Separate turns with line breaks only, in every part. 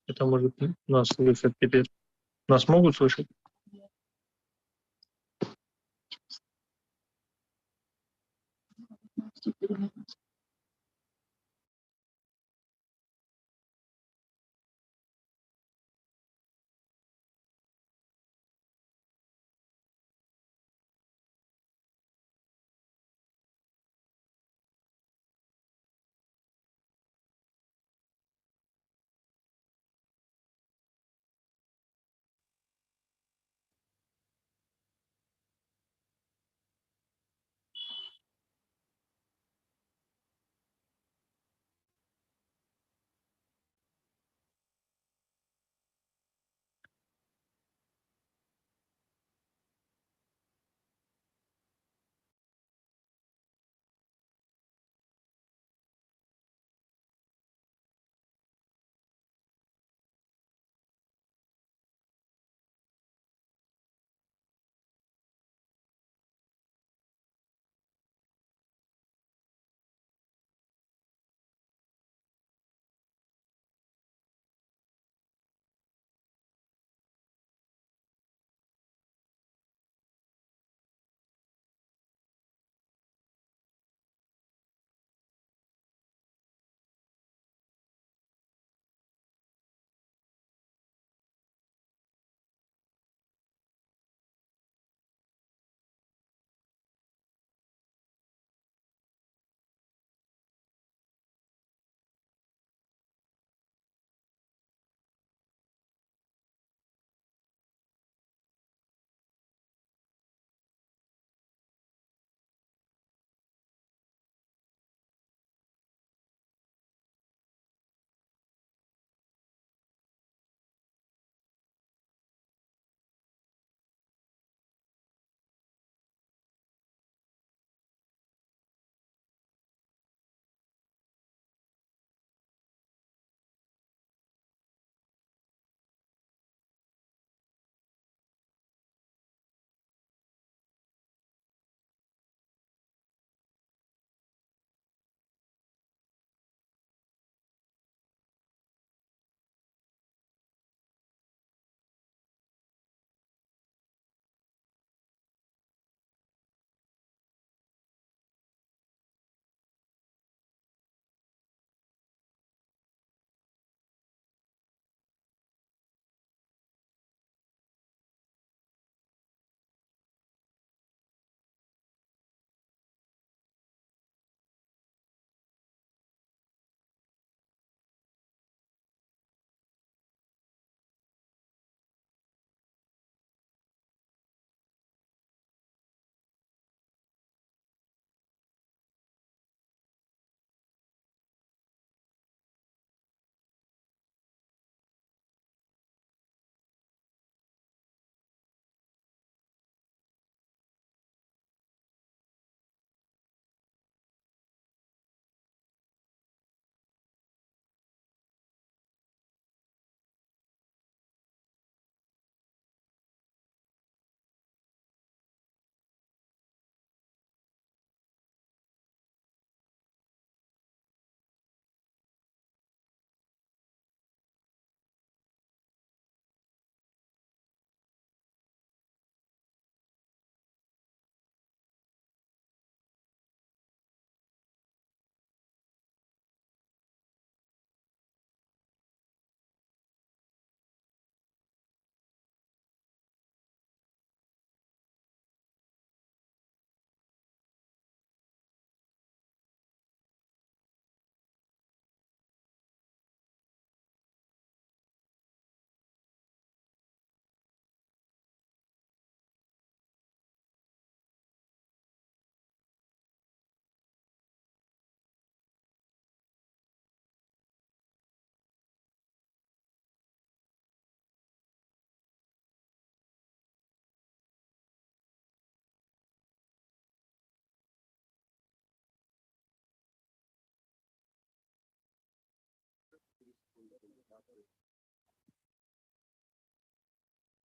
Это может нас слышать теперь. Нас могут слышать?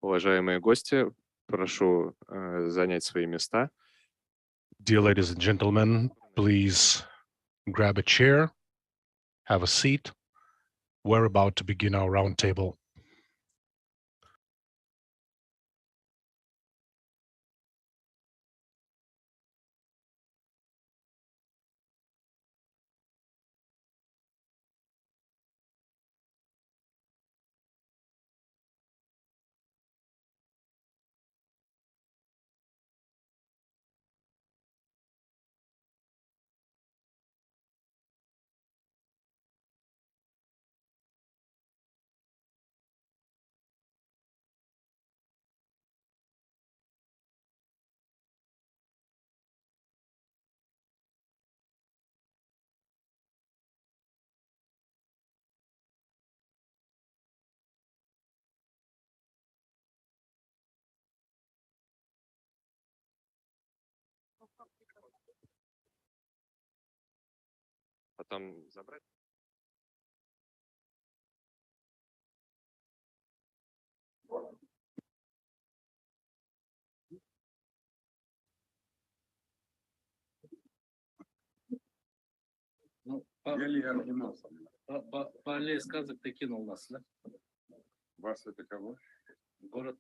Уважаемые гости, прошу занять свои места.
Dear ladies and gentlemen, please grab a chair, have a seat. We're about to begin our roundtable.
Потом забрать.
Ну, по аллее сказок ты кинул нас, да?
Вас это кого?
Город.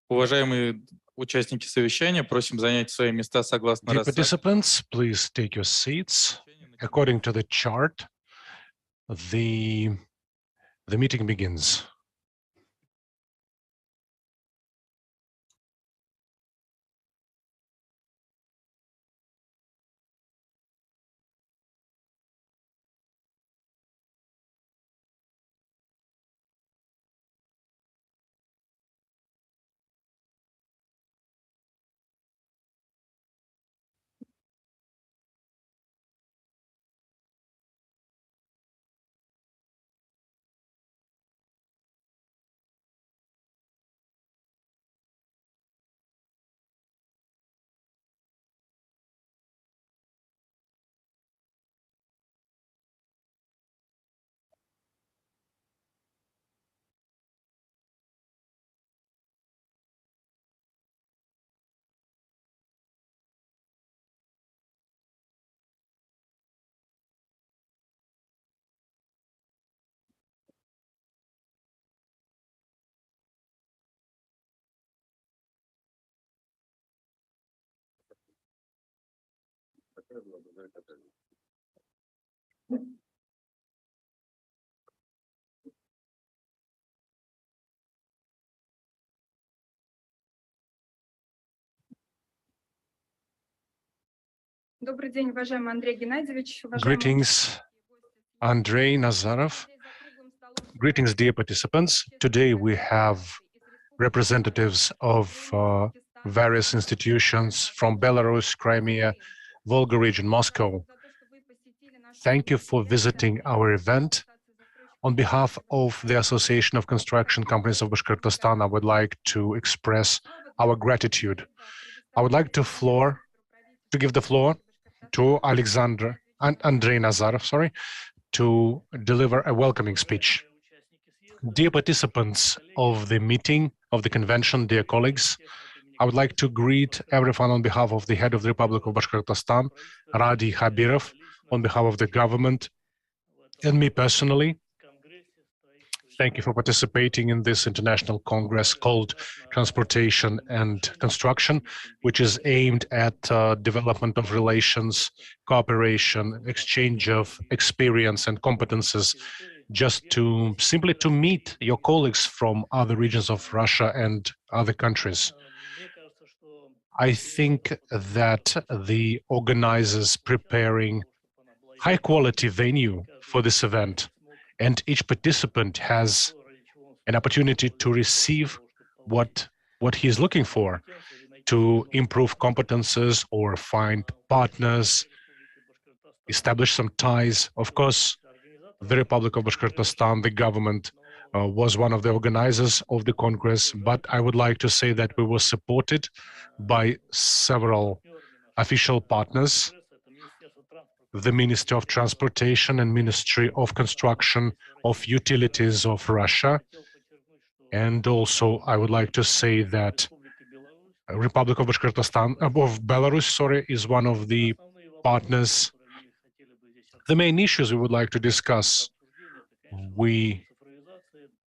Уважаемые участники совещания, просим занять свои места согласно
Dear
рассадке.
participants, please take your seats. According to the chart, the meeting begins.
Добрый день, уважаемый Андрей Геннадьевич.
Greetings, Andrei Nazarov. Greetings, dear participants. Today we have representatives of various institutions from Belarus, Crimea, Volga region, Moscow. Thank you for visiting our event. On behalf of the Association of Construction Companies of Bashkortostan, I would like to express our gratitude. I would like to give the floor to Andrei Nazarov, to deliver a welcoming speech. Dear participants of the meeting, of the convention, dear colleagues, I would like to greet everyone on behalf of the head of the Republic of Bashkortostan, Radi Khabirov, on behalf of the government, and me personally. Thank you for participating in this international congress called Transportation and Construction, which is aimed at development of relations, cooperation, exchange of experience and competences, just to simply to meet your colleagues from other regions of Russia and other countries. I think that the organizers preparing high quality venue for this event, and each participant has an opportunity to receive what he is looking for, to improve competences or find partners, establish some ties. Of course, the Republic of Bashkortostan, the government, was one of the organizers of the Congress, but I would like to say that we were supported by several official partners, the Ministry of Transportation and Ministry of Construction of Utilities of Russia. And also, I would like to say that Republic of Belarus, is one of the partners. The main issues we would like to discuss,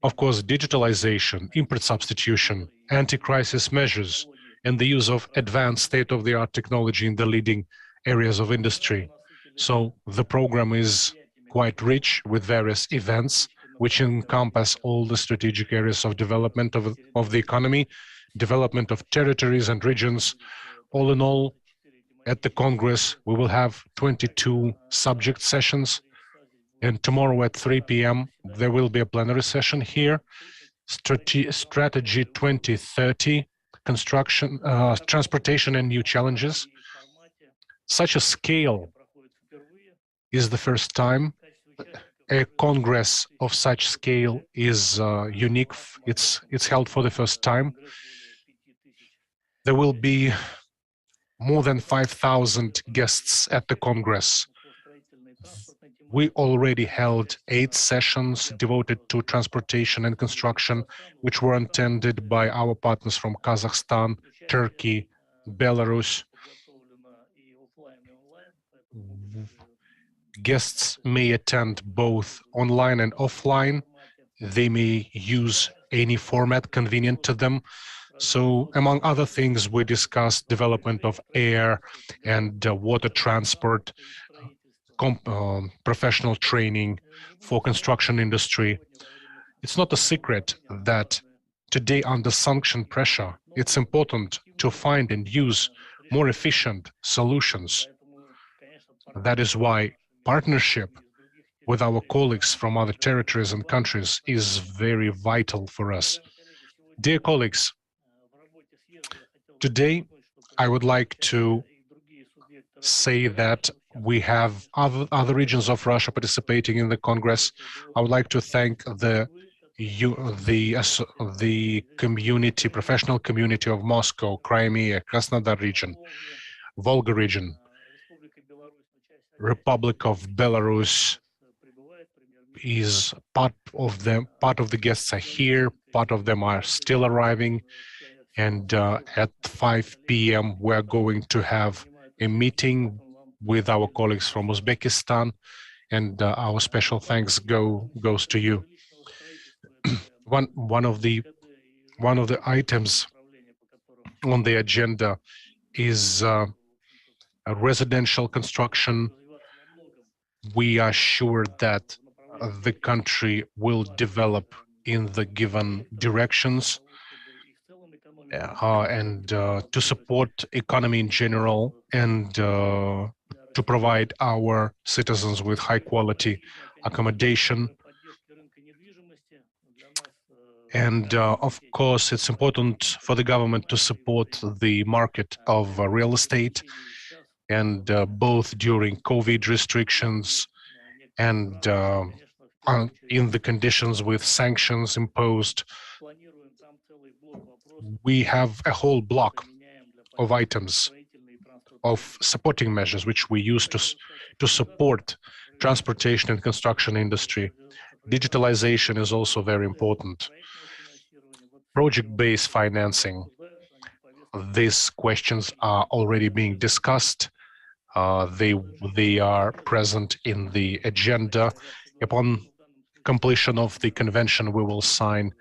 of course, digitalization, import substitution, anti-crisis measures, and the use of advanced state-of-the-art technology in the leading areas of industry. So the program is quite rich with various events which encompass all the strategic areas of development of the economy, development of territories and regions. All in all, at the Congress, we will have 22 subject sessions, and tomorrow at 3 p.m. there will be a plenary session here, Strategy 2030, construction, transportation and new challenges. Such a scale is the first time. A Congress of such scale is unique. It's held for the first time. There will be more than 5,000 guests at the Congress. We already held 8 sessions devoted to transportation and construction, which were attended by our partners from Kazakhstan, Turkey, Belarus. Guests may attend both online and offline. They may use any format convenient to them. So among other things, we discussed development of air and water transport, professional training for construction industry. It's not a secret that today under sanction pressure, it's important to find and use more efficient solutions. That is why partnership with our colleagues from other territories and countries is very vital for us. Dear colleagues, today I would like to say that we have other regions of Russia participating in the Congress. I would like to thank the community, professional community of Moscow, Crimea, Krasnodar region, Volga region, Republic of Belarus is part of the guests are here, part of them are still arriving, and at 5 p.m. we're going to have a meeting with our colleagues from Uzbekistan, and our special thanks goes to you. One of the items on the agenda is a residential construction. We are sure that the country will develop in the given directions and to support economy in general and to provide our citizens with high quality accommodation. And of course, it's important for the government to support the market of real estate, and both during COVID restrictions and in the conditions with sanctions imposed. We have a whole block of items of supporting measures which we use to support transportation and construction industry. Digitalization is also very important. Project-based financing. These questions are already being discussed. They are present in the agenda. Upon completion of the convention, we will sign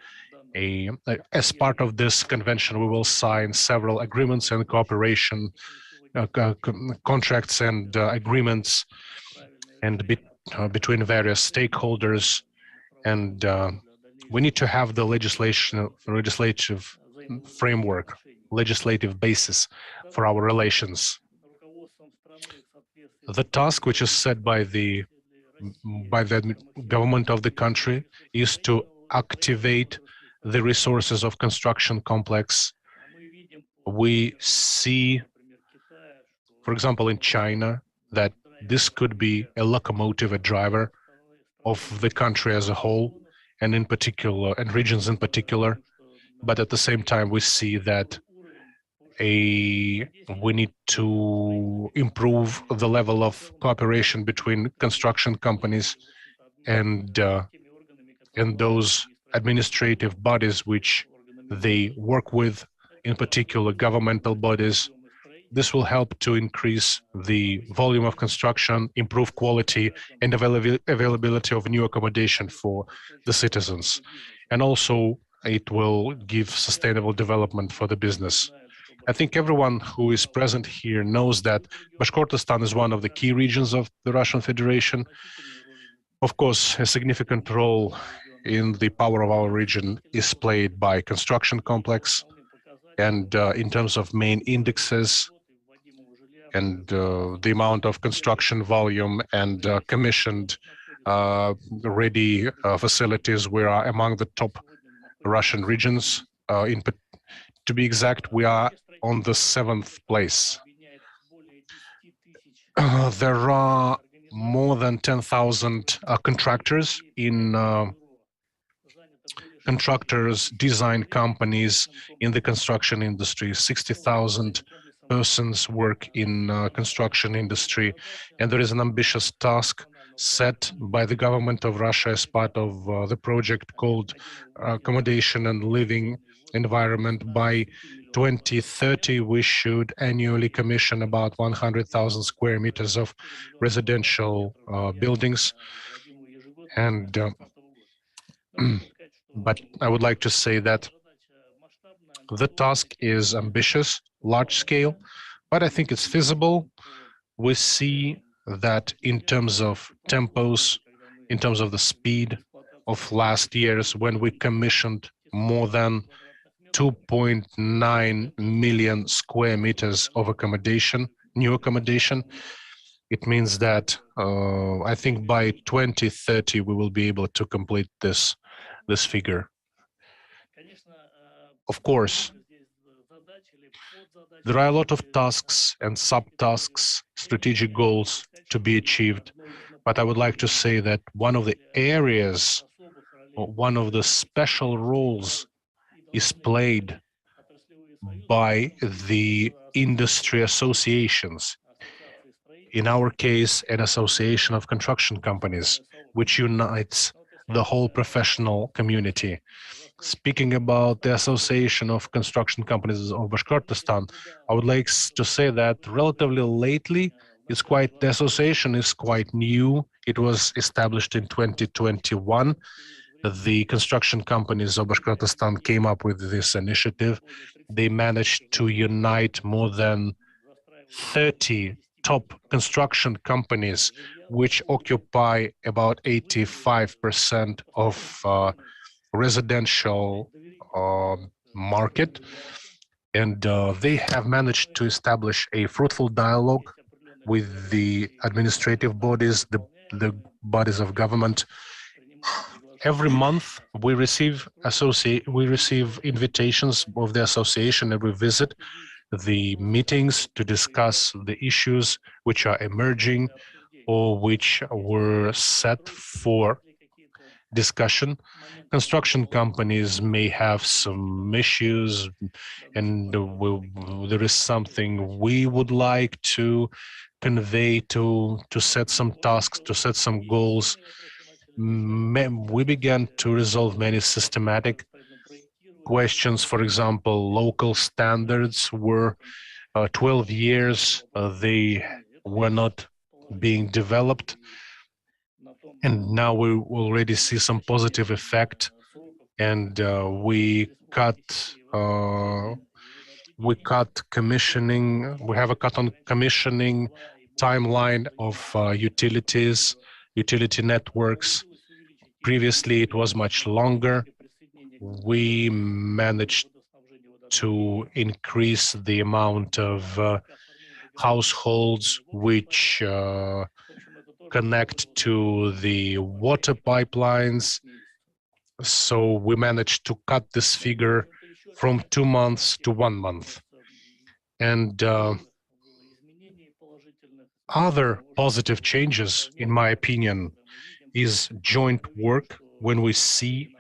as part of this convention, we will sign several agreements and cooperation contracts and agreements and between various stakeholders. And we need to have the legislative framework, legislative basis for our relations. The task which is set by the government of the country is to activate the resources of construction complex. We see, for example, in China, that this could be a locomotive, a driver of the country as a whole, and in particular, and regions in particular. But at the same time, we see that we need to improve the level of cooperation between construction companies and those administrative bodies which they work with, in particular governmental bodies. This will help to increase the volume of construction, improve quality and availability of new accommodation for the citizens. And also it will give sustainable development for the business. I think everyone who is present here knows that Bashkortostan is one of the key regions of the Russian Federation. Of course, a significant role in the power of our region is played by construction complex, and in terms of main indexes and the amount of construction volume and commissioned ready facilities, we are among the top Russian regions. To be exact, we are on the 7th place. There are more than 10,000 contractors in design companies in the construction industry. 60,000 persons work in construction industry, and there is an ambitious task set by the government of Russia as part of the project called Accommodation and Living Environment. By 2030, we should annually commission about 100,000 square meters of residential buildings. And but I would like to say that The task is ambitious, large scale, but I think it's feasible. We see that in terms of tempos, in terms of the speed of last years, when we commissioned more than 2.9 million square meters of accommodation, new accommodation, it means that I think by 2030 we will be able to complete this figure. Of course, there are a lot of tasks and subtasks, strategic goals to be achieved, but I would like to say that one of the areas, or one of the special roles is played by the industry associations. In our case, an association of construction companies, which unites the whole professional community. Speaking about the Association of Construction Companies of Bashkortostan, I would like to say that relatively lately, the association is quite new. It was established in 2021. The construction companies of Bashkortostan came up with this initiative. They managed to unite more than 30 top construction companies, which occupy about 85% of residential market, and they have managed to establish a fruitful dialogue with the administrative bodies, the bodies of government. Every month we receive invitations of the association, and we visit the meetings to discuss the issues which are emerging or which were set for discussion. Construction companies may have some issues, and there is something we would like to convey, to set some tasks, to set some goals. We began to resolve many systematic questions. For example, local standards were 12 years, they were not being developed. And now we already see some positive effect, and we cut commissioning. We have a cut on commissioning timeline of utility networks. Previously, it was much longer. We managed to increase the amount of households which connect to the water pipelines. So we managed to cut this figure from 2 months to 1 month. And other positive changes, in my opinion, is joint work, when we see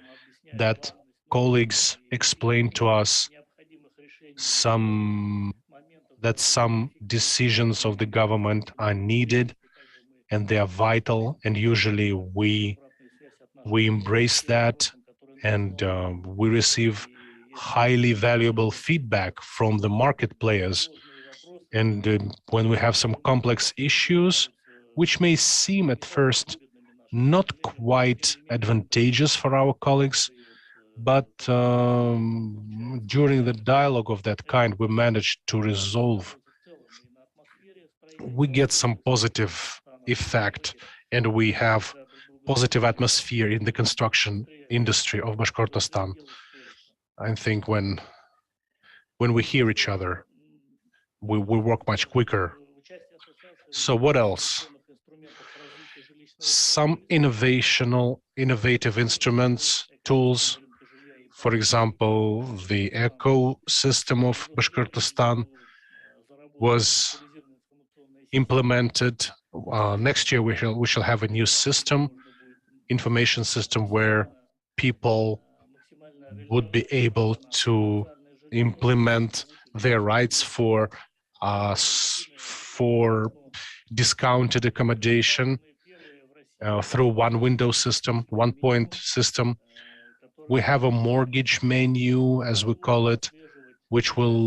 that colleagues explain to us that some decisions of the government are needed and they are vital, and usually we embrace that, and we receive highly valuable feedback from the market players. And when we have some complex issues, which may seem at first not quite advantageous for our colleagues, but during the dialogue of that kind, we managed to resolve. We get some positive effect, and we have positive atmosphere in the construction industry of Bashkortostan. I think when we hear each other, we work much quicker. So what else? Some innovative instruments, tools. For example, the ecosystem of Bashkortostan was implemented. Next year we shall have a new system, information system, where people would be able to implement their rights for discounted accommodation through one window system, one point system. We have a mortgage menu, as we call it, which will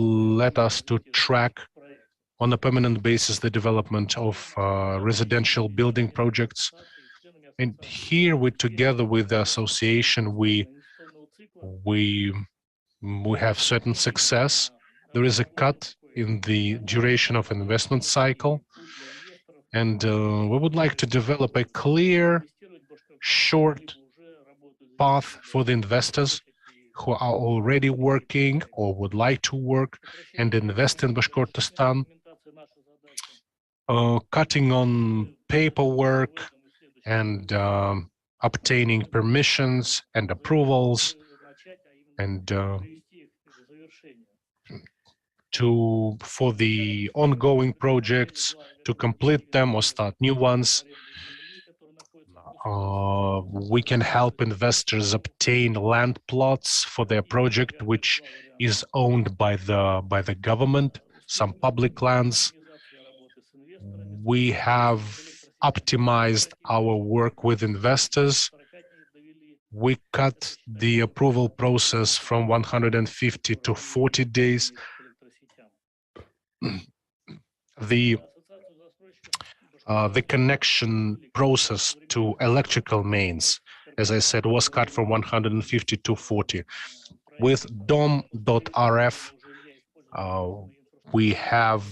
let us to track on a permanent basis the development of residential building projects. And here, together with the association, we we have certain success. There is a cut in the duration of investment cycle, and we would like to develop a clear, short path for the investors who are already working or would like to work and invest in Bashkortostan, cutting on paperwork and obtaining permissions and approvals, and for the ongoing projects to complete them or start new ones. We can help investors obtain land plots for their project, which is owned by the government, some public lands. We have optimized our work with investors. We cut the approval process from 150 to 40 days. The connection process to electrical mains, as I said, was cut from 150 to 40. With DOM.RF, we have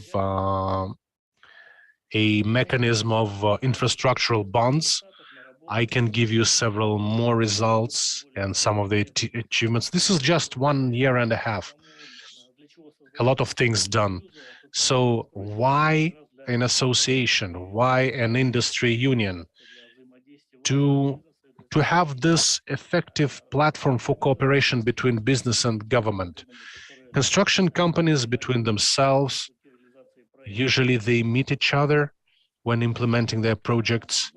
a mechanism of infrastructural bonds. I can give you several more results and some of the achievements. This is just 1.5 years. A lot of things done. So why an association? Why an industry union? To have this effective platform for cooperation between business and government. Construction companies between themselves, usually they meet each other when implementing their projects.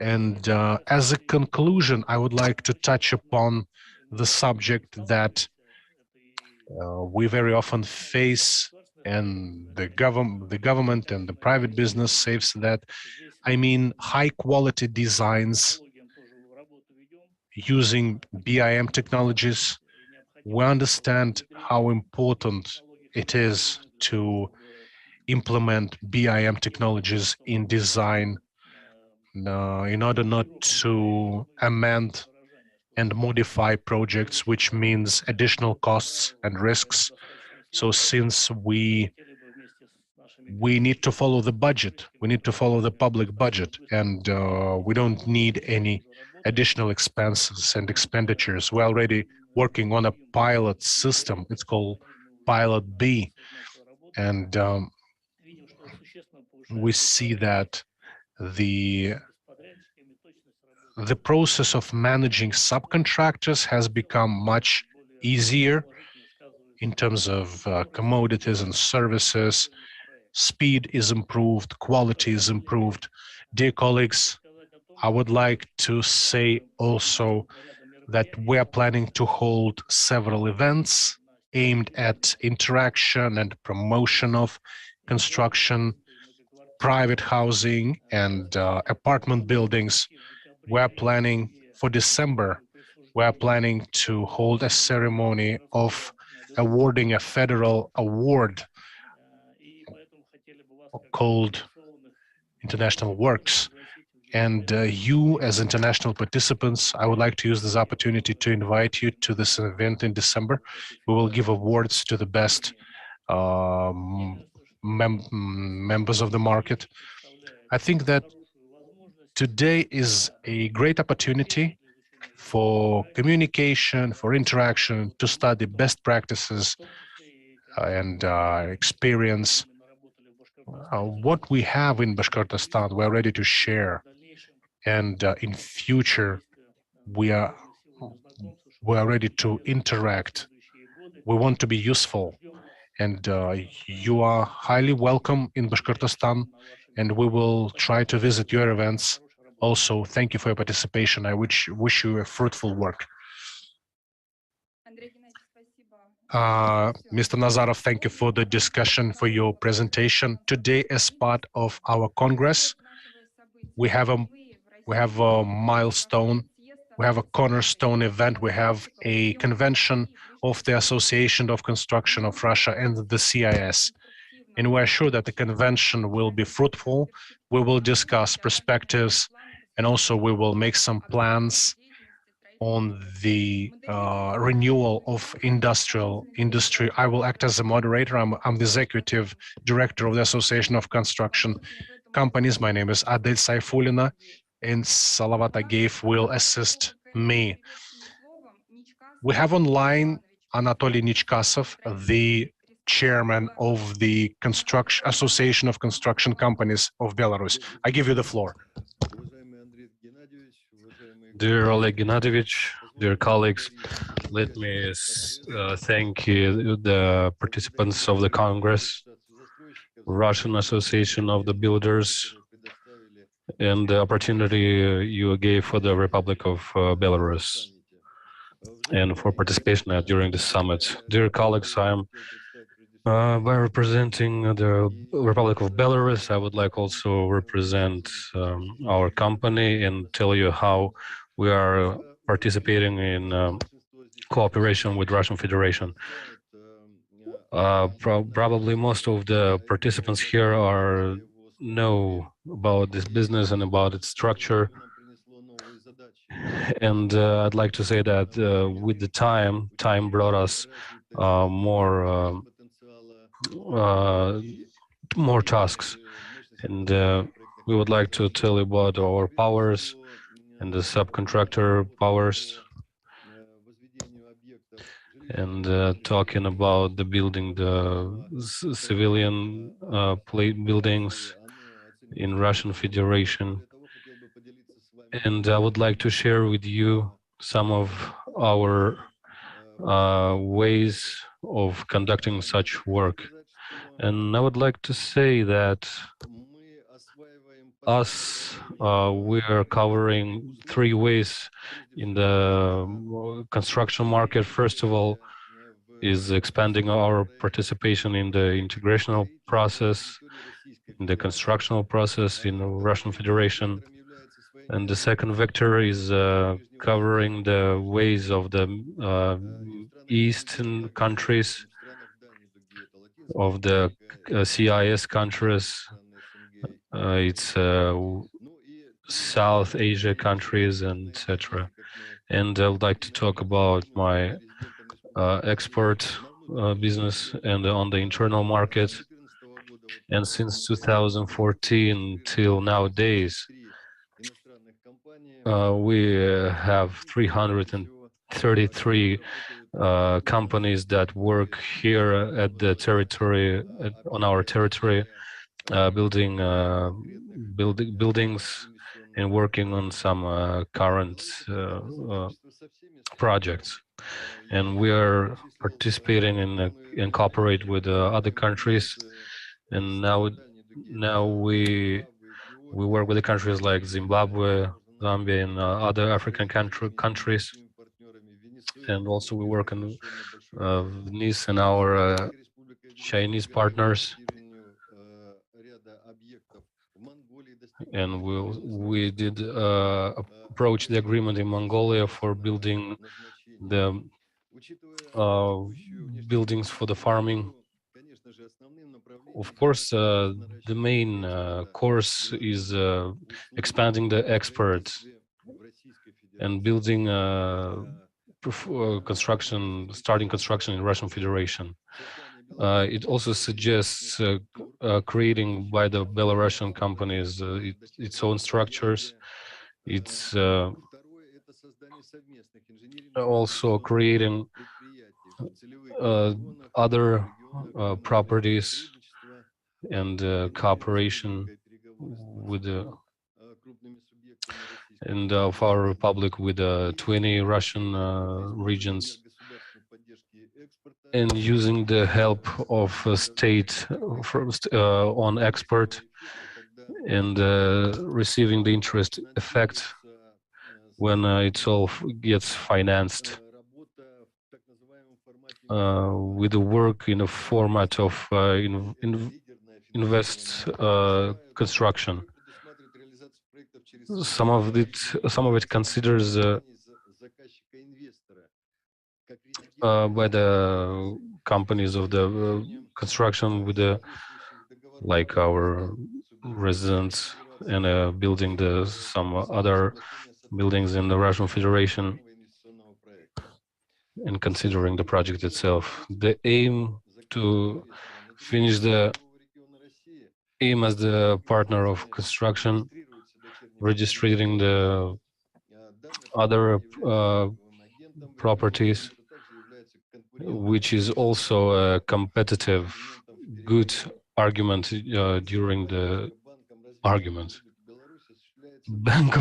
And as a conclusion, I would like to touch upon the subject that we very often face, and the government and the private business says that, I mean, high quality designs using BIM technologies. We understand how important it is to implement BIM technologies in design in order not to amend and modify projects, which means additional costs and risks. So since we need to follow the budget, we need to follow the public budget, and we don't need any additional expenses and expenditures. We're already working on a pilot system. It's called Pilot B, and we see that the process of managing subcontractors has become much easier in terms of commodities and services. Speed is improved, quality is improved. Dear colleagues, I would like to say also that we are planning to hold several events aimed at interaction and promotion of construction, private housing, and apartment buildings. We're planning for December, we're planning to hold a ceremony of awarding a federal award called International Works. And you, as international participants, I would like to use this opportunity to invite you to this event in December. We will give awards to the best members of the market. I think that today is a great opportunity for communication, for interaction, to study best practices and experience. What we have in Bashkortostan, we're ready to share. And in future, we are ready to interact. We want to be useful. And you are highly welcome in Bashkortostan, and we will try to visit your events. Also, thank you for your participation. I wish you a fruitful work. Mr. Nazarov, thank you for the discussion, for your presentation. Today, as part of our Congress, we have a milestone, we have a cornerstone event, we have a convention of the Association of Construction of Russia and the CIS. And we're sure that the convention will be fruitful. We will discuss perspectives, and also we will make some plans on the renewal of industry. I will act as a moderator. I'm the executive director of the Association of Construction Companies. My name is Adel Saifulina, and Salavat Ageev will assist me. We have online Anatoly Nichkasov, the chairman of the Association of Construction Companies of Belarus. I give you the floor.
Dear Oleg Gennadievich, dear colleagues, let me thank you, the participants of the Congress, Russian Association of the Builders, and the opportunity you gave for the Republic of Belarus and for participation during the summit. Dear colleagues, by representing the Republic of Belarus, I would like also represent our company and tell you how we are participating in cooperation with Russian Federation. Probably most of the participants here know about this business and about its structure. And I'd like to say that with the time brought us more tasks, and we would like to tell you about our powers and the subcontractor powers, and talking about the building the civilian buildings in Russian Federation. And I would like to share with you some of our ways of conducting such work. And I would like to say that we are covering 3 ways in the construction market. First of all, is expanding our participation in the integrational process, in the constructional process in the Russian Federation. And the second vector is covering the ways of the Eastern countries, of the CIS countries, it's South Asia countries, and etc. And I would like to talk about my export business and on the internal market. And since 2014 till nowadays, we have 333 companies that work here at the territory, on our territory, building buildings and working on some current projects. And we are participating in cooperate with other countries. And now we work with the countries like Zimbabwe, Zambia, and other African countries. And also we work in Venice and our Chinese partners. And we did approach the agreement in Mongolia for building the buildings for the farming. Of course, the main course is expanding the exports and building starting construction in Russian Federation. It also suggests creating by the Belarusian companies its own structures. It's also creating other properties and cooperation with the and of our republic with 20 Russian regions, and using the help of state on export and receiving the interest effect when it all gets financed with the work in a format of invest construction. Some of it considers by the companies of the construction with the like our residents and building some other buildings in the Russian Federation. in considering the project itself. The aim to finish the aim as the partner of construction, registering the other properties, which is also a competitive, good argument during the argument. Bank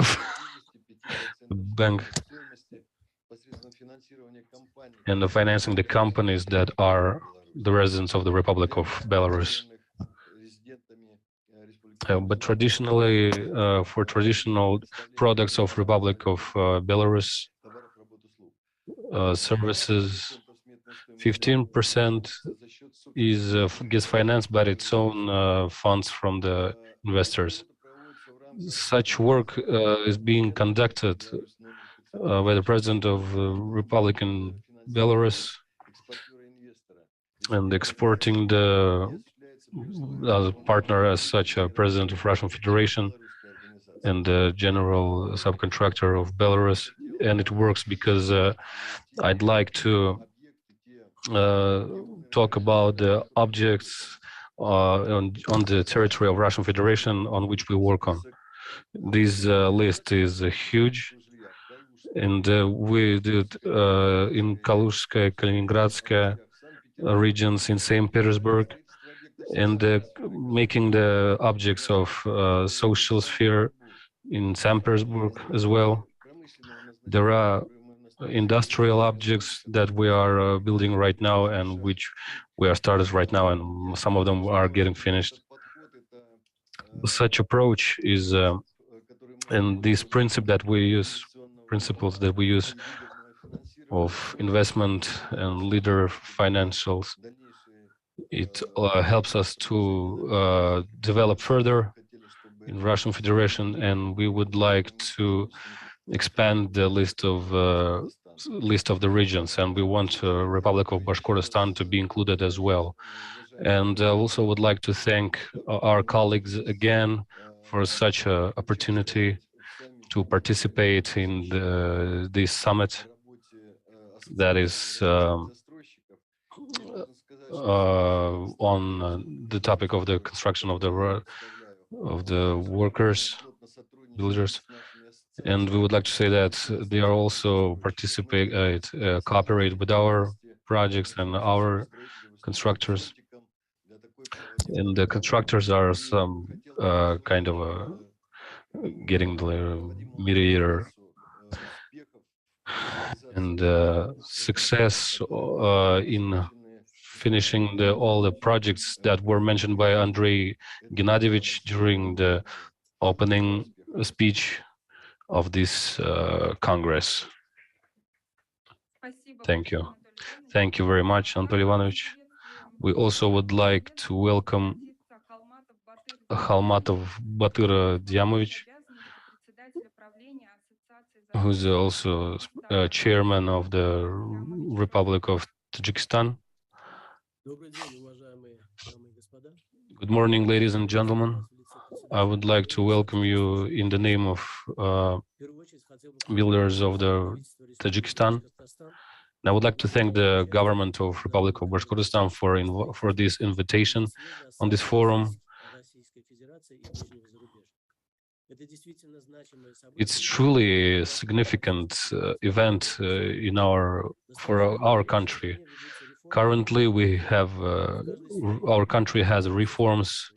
and the financing the companies that are the residents of the Republic of Belarus. But traditionally, for traditional products of Republic of Belarus, services, 15% gets financed by its own funds from the investors. Such work is being conducted by the President of Republic in Belarus and exporting the partner as such a President of Russian Federation and the general subcontractor of Belarus. And it works because I'd like to talk about the objects on the territory of Russian Federation on which we work on. This list is huge, and we did in Kaluzhskaya, Kaliningradskaya regions, in St. Petersburg, and making the objects of social sphere in St. Petersburg as well. There are industrial objects that we are building right now and which we are started right now, and some of them are getting finished. Such approach is, and this principles that we use of investment and leader financials, it helps us to develop further in Russian Federation, and we would like to expand the list of the regions, and we want Republic of Bashkortostan to be included as well. And also would like to thank our colleagues again for such an opportunity to participate in this summit that is on the topic of the construction of the workers, builders. And we would like to say that they are also cooperate with our projects and our constructors. And the constructors are some kind of getting the mediator and success in finishing all the projects that were mentioned by Andrei Gennadievich during the opening speech of this Congress. Thank you. Thank you very much, Anatoly Ivanovich. We also would like to welcome Khalmatov Batyr Dyamovich, who's also chairman of the Republic of Tajikistan. Good morning, ladies and gentlemen. I would like to welcome you in the name of builders of the Tajikistan. And I would like to thank the government of Republic of Bashkortostan for this invitation on this forum. It's truly a significant event for our country. Currently, we have our country has reforms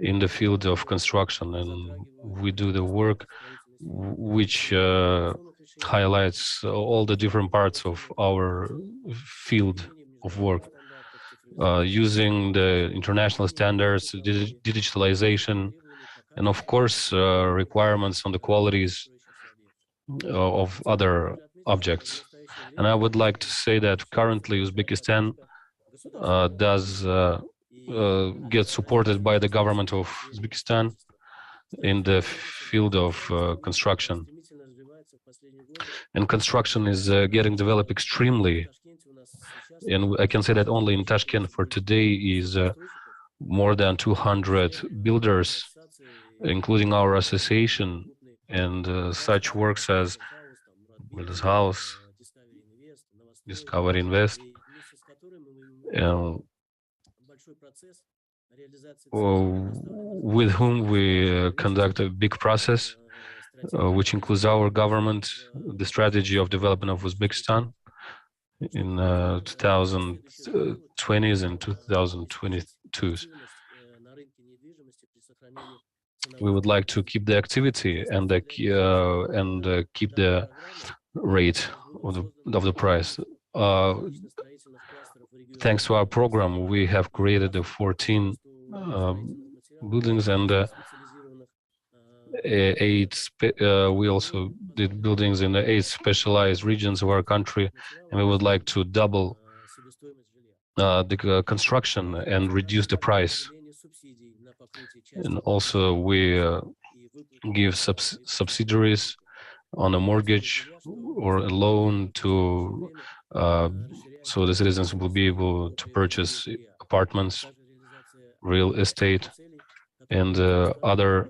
in the field of construction, and we do the work which highlights all the different parts of our field of work, using the international standards, digitalization, and of course requirements on the qualities of other objects. And I would like to say that currently Uzbekistan does get supported by the government of Uzbekistan in the field of construction. And construction is getting developed extremely. And I can say that only in Tashkent for today is more than 200 builders, including our association, and such works as Builders House, Discover Invest, with whom we conduct a big process, which includes our government, the strategy of development of Uzbekistan in 2020s and 2022s. We would like to keep the activity and keep the rate of the price. Thanks to our program, we have created the 14 buildings and we also did buildings in the 8 specialized regions of our country, and we would like to double the construction and reduce the price. And also we give subsidiaries on a mortgage or a loan to so the citizens will be able to purchase apartments, real estate, and other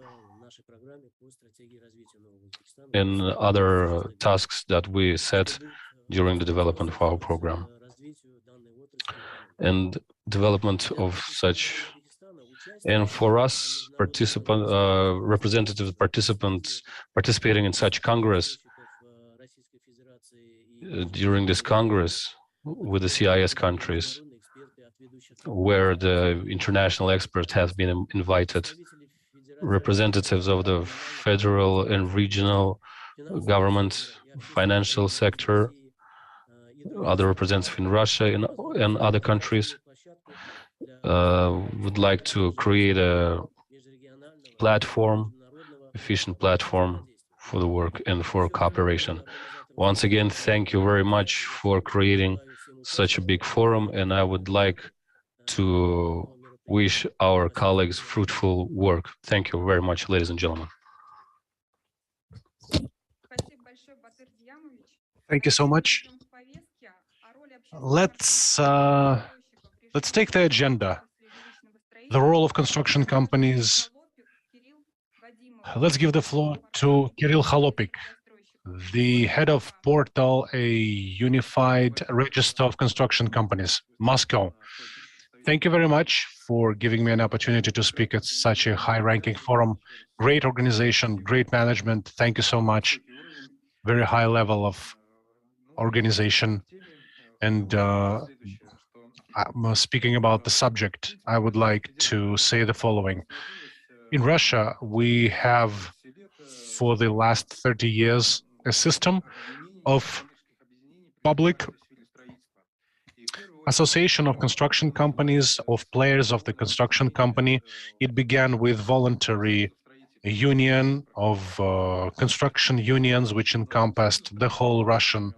tasks that we set during the development of our program. And development of such, and for us, representative participants participating in such Congress, during this Congress with the CIS countries, where the international experts have been invited, representatives of the federal and regional government, financial sector, other representatives in Russia and other countries, would like to create a platform, efficient platform for the work and for cooperation. Once again, thank you very much for creating such a big forum, and I would like to wish our colleagues fruitful work. Thank you very much, ladies and gentlemen.
Thank you so much. Let's take the agenda. The role of construction companies. Let's give the floor to Kirill Khalopik, the head of portal, a unified register of construction companies, Moscow. Thank you very much for giving me an opportunity to speak at such a high-ranking forum. Great organization, great management. Thank you so much. Very high level of organization. And speaking about the subject, I would like to say the following. In Russia, we have, for the last 30 years, a system of public association of construction companies, of players of the construction company. It began with voluntary union of construction unions, which encompassed the whole Russian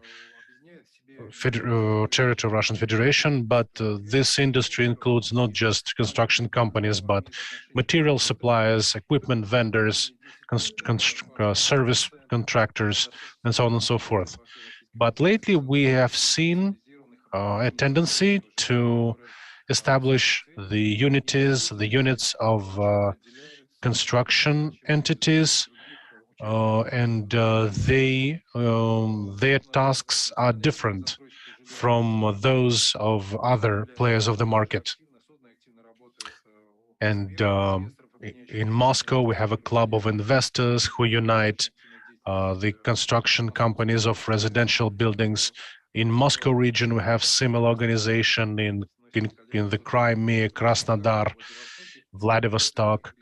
territory, Russian Federation, but this industry includes not just construction companies, but material suppliers, equipment vendors, service contractors, and so on and so forth. But lately we have seen a tendency to establish the units of construction entities, and their tasks are different from those of other players of the market. And in Moscow, we have a club of investors who unite the construction companies of residential buildings. In Moscow region, we have similar organization in the Crimea, Krasnodar, Vladivostok,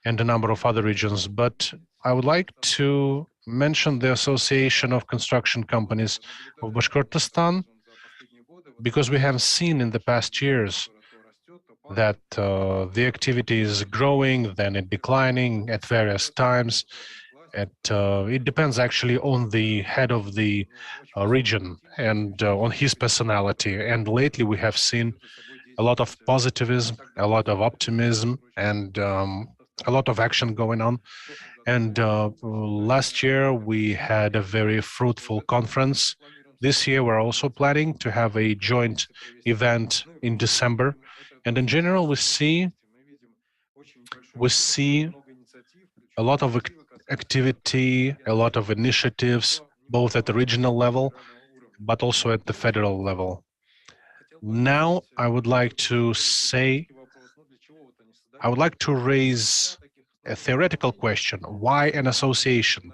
and a number of other regions. But I would like to mention the Association of Construction Companies of Bashkortostan, because we have seen in the past years that the activity is growing, then it declining at various times. It depends actually on the head of the region and on his personality. And lately we have seen a lot of positivism, a lot of optimism, and a lot of action going on. And last year we had a very fruitful conference. This year we're also planning to have a joint event in December. And in general, we see a lot of activity, a lot of initiatives, both at the regional level but also at the federal level. Now, I would like to raise a theoretical question. Why an association?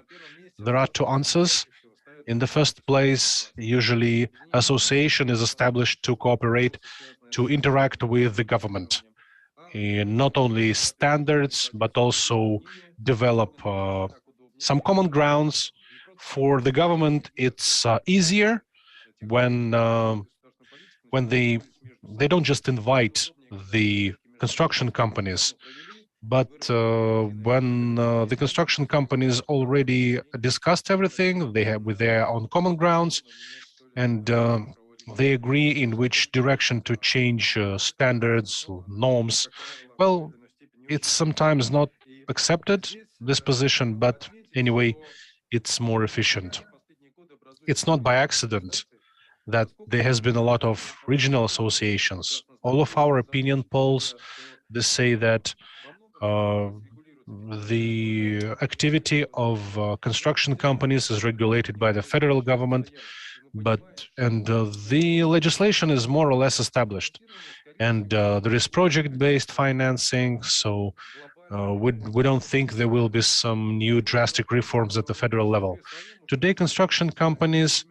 There are two answers. In the first place, usually association is established to cooperate, to interact with the government. In not only standards, but also develop some common grounds. For the government, it's easier when they don't just invite the construction companies, but when the construction companies already discussed everything, they have with their own common grounds, and they agree in which direction to change standards, norms. Well, it's sometimes not accepted, this position, but anyway, it's more efficient. It's not by accident that there has been a lot of regional associations. All of our opinion polls, they say that the activity of construction companies is regulated by the federal government, and the legislation is more or less established. And there is project-based financing, so we don't think there will be some new drastic reforms at the federal level. Today, construction companies,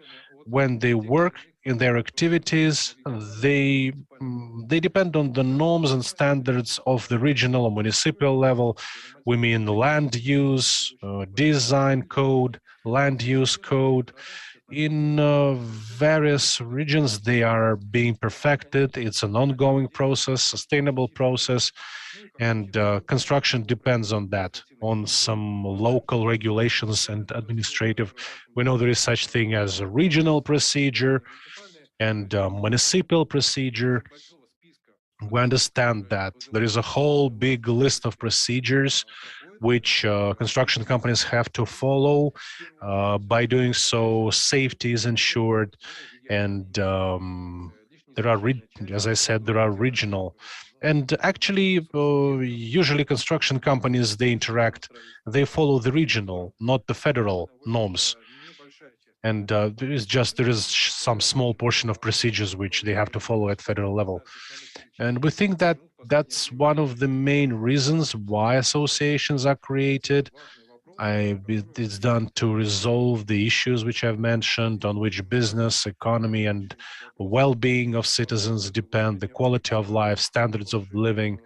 when they work in their activities, they depend on the norms and standards of the regional or municipal level. We mean land use, design code, land use code. In various regions, they are being perfected. It's an ongoing process, sustainable process, and construction depends on that, on some local regulations and administrative. We know there is such thing as a regional procedure and municipal procedure. We understand that there is a whole big list of procedures which construction companies have to follow. By doing so, safety is ensured, and there are, as I said, there are regional. And actually, usually construction companies, they follow the regional, not the federal norms. And there is some small portion of procedures which they have to follow at federal level. And we think that that's one of the main reasons why associations are created. It's done to resolve the issues which I've mentioned, on which business, economy, and well-being of citizens depend, the quality of life, standards of living,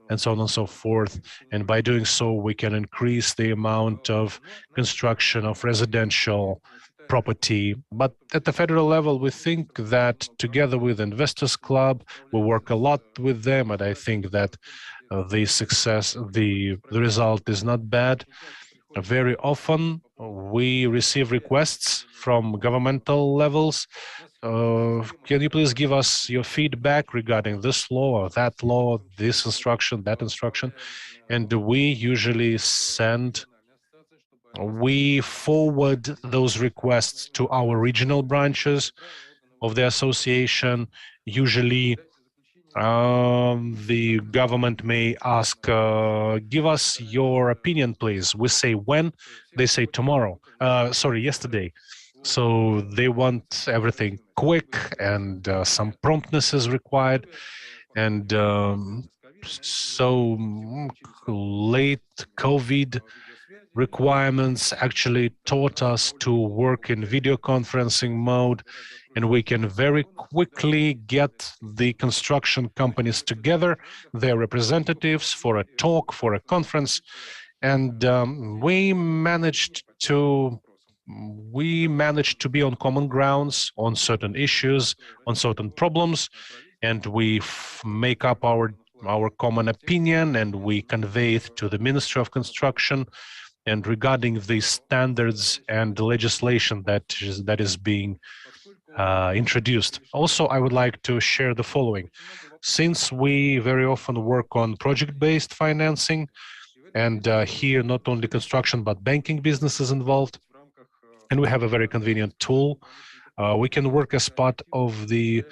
and so on and so forth. And by doing so, we can increase the amount of construction of residential property. But at the federal level, we think that together with Investors Club, we work a lot with them, and I think that the result is not bad. Very often, we receive requests from governmental levels. Can you please give us your feedback regarding this law or that law, this instruction, that instruction? And we usually we forward those requests to our regional branches of the association. Usually, the government may ask, give us your opinion, please. We say when, they say tomorrow, yesterday. So they want everything quick, and some promptness is required. And so late COVID requirements actually taught us to work in video conferencing mode, and we can very quickly get the construction companies together, their representatives, for a talk, for a conference. And we managed to be on common grounds on certain issues, on certain problems, and we make up our common opinion, and we convey it to the Ministry of Construction. And regarding the standards and the legislation that is being introduced. Also, I would like to share the following. Since we very often work on project-based financing, and here not only construction but banking business is involved, and we have a very convenient tool, we can work as part of the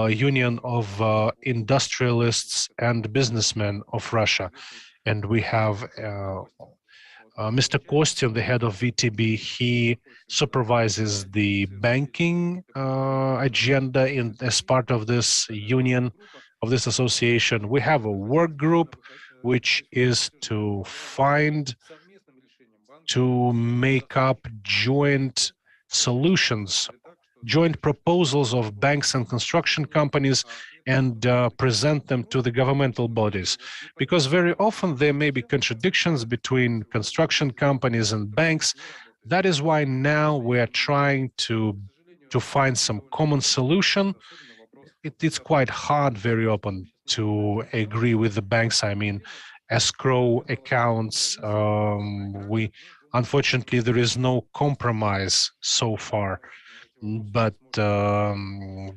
Union of Industrialists and Businessmen of Russia. And we have Mr. Kostin, the head of VTB, he supervises the banking agenda as part of this union, of this association. We have a work group which is to make up joint solutions, joint proposals of banks and construction companies, and present them to the governmental bodies. Because very often there may be contradictions between construction companies and banks. That is why now we are trying to find some common solution. It's quite hard very often to agree with the banks. I mean, escrow accounts, unfortunately, there is no compromise so far. But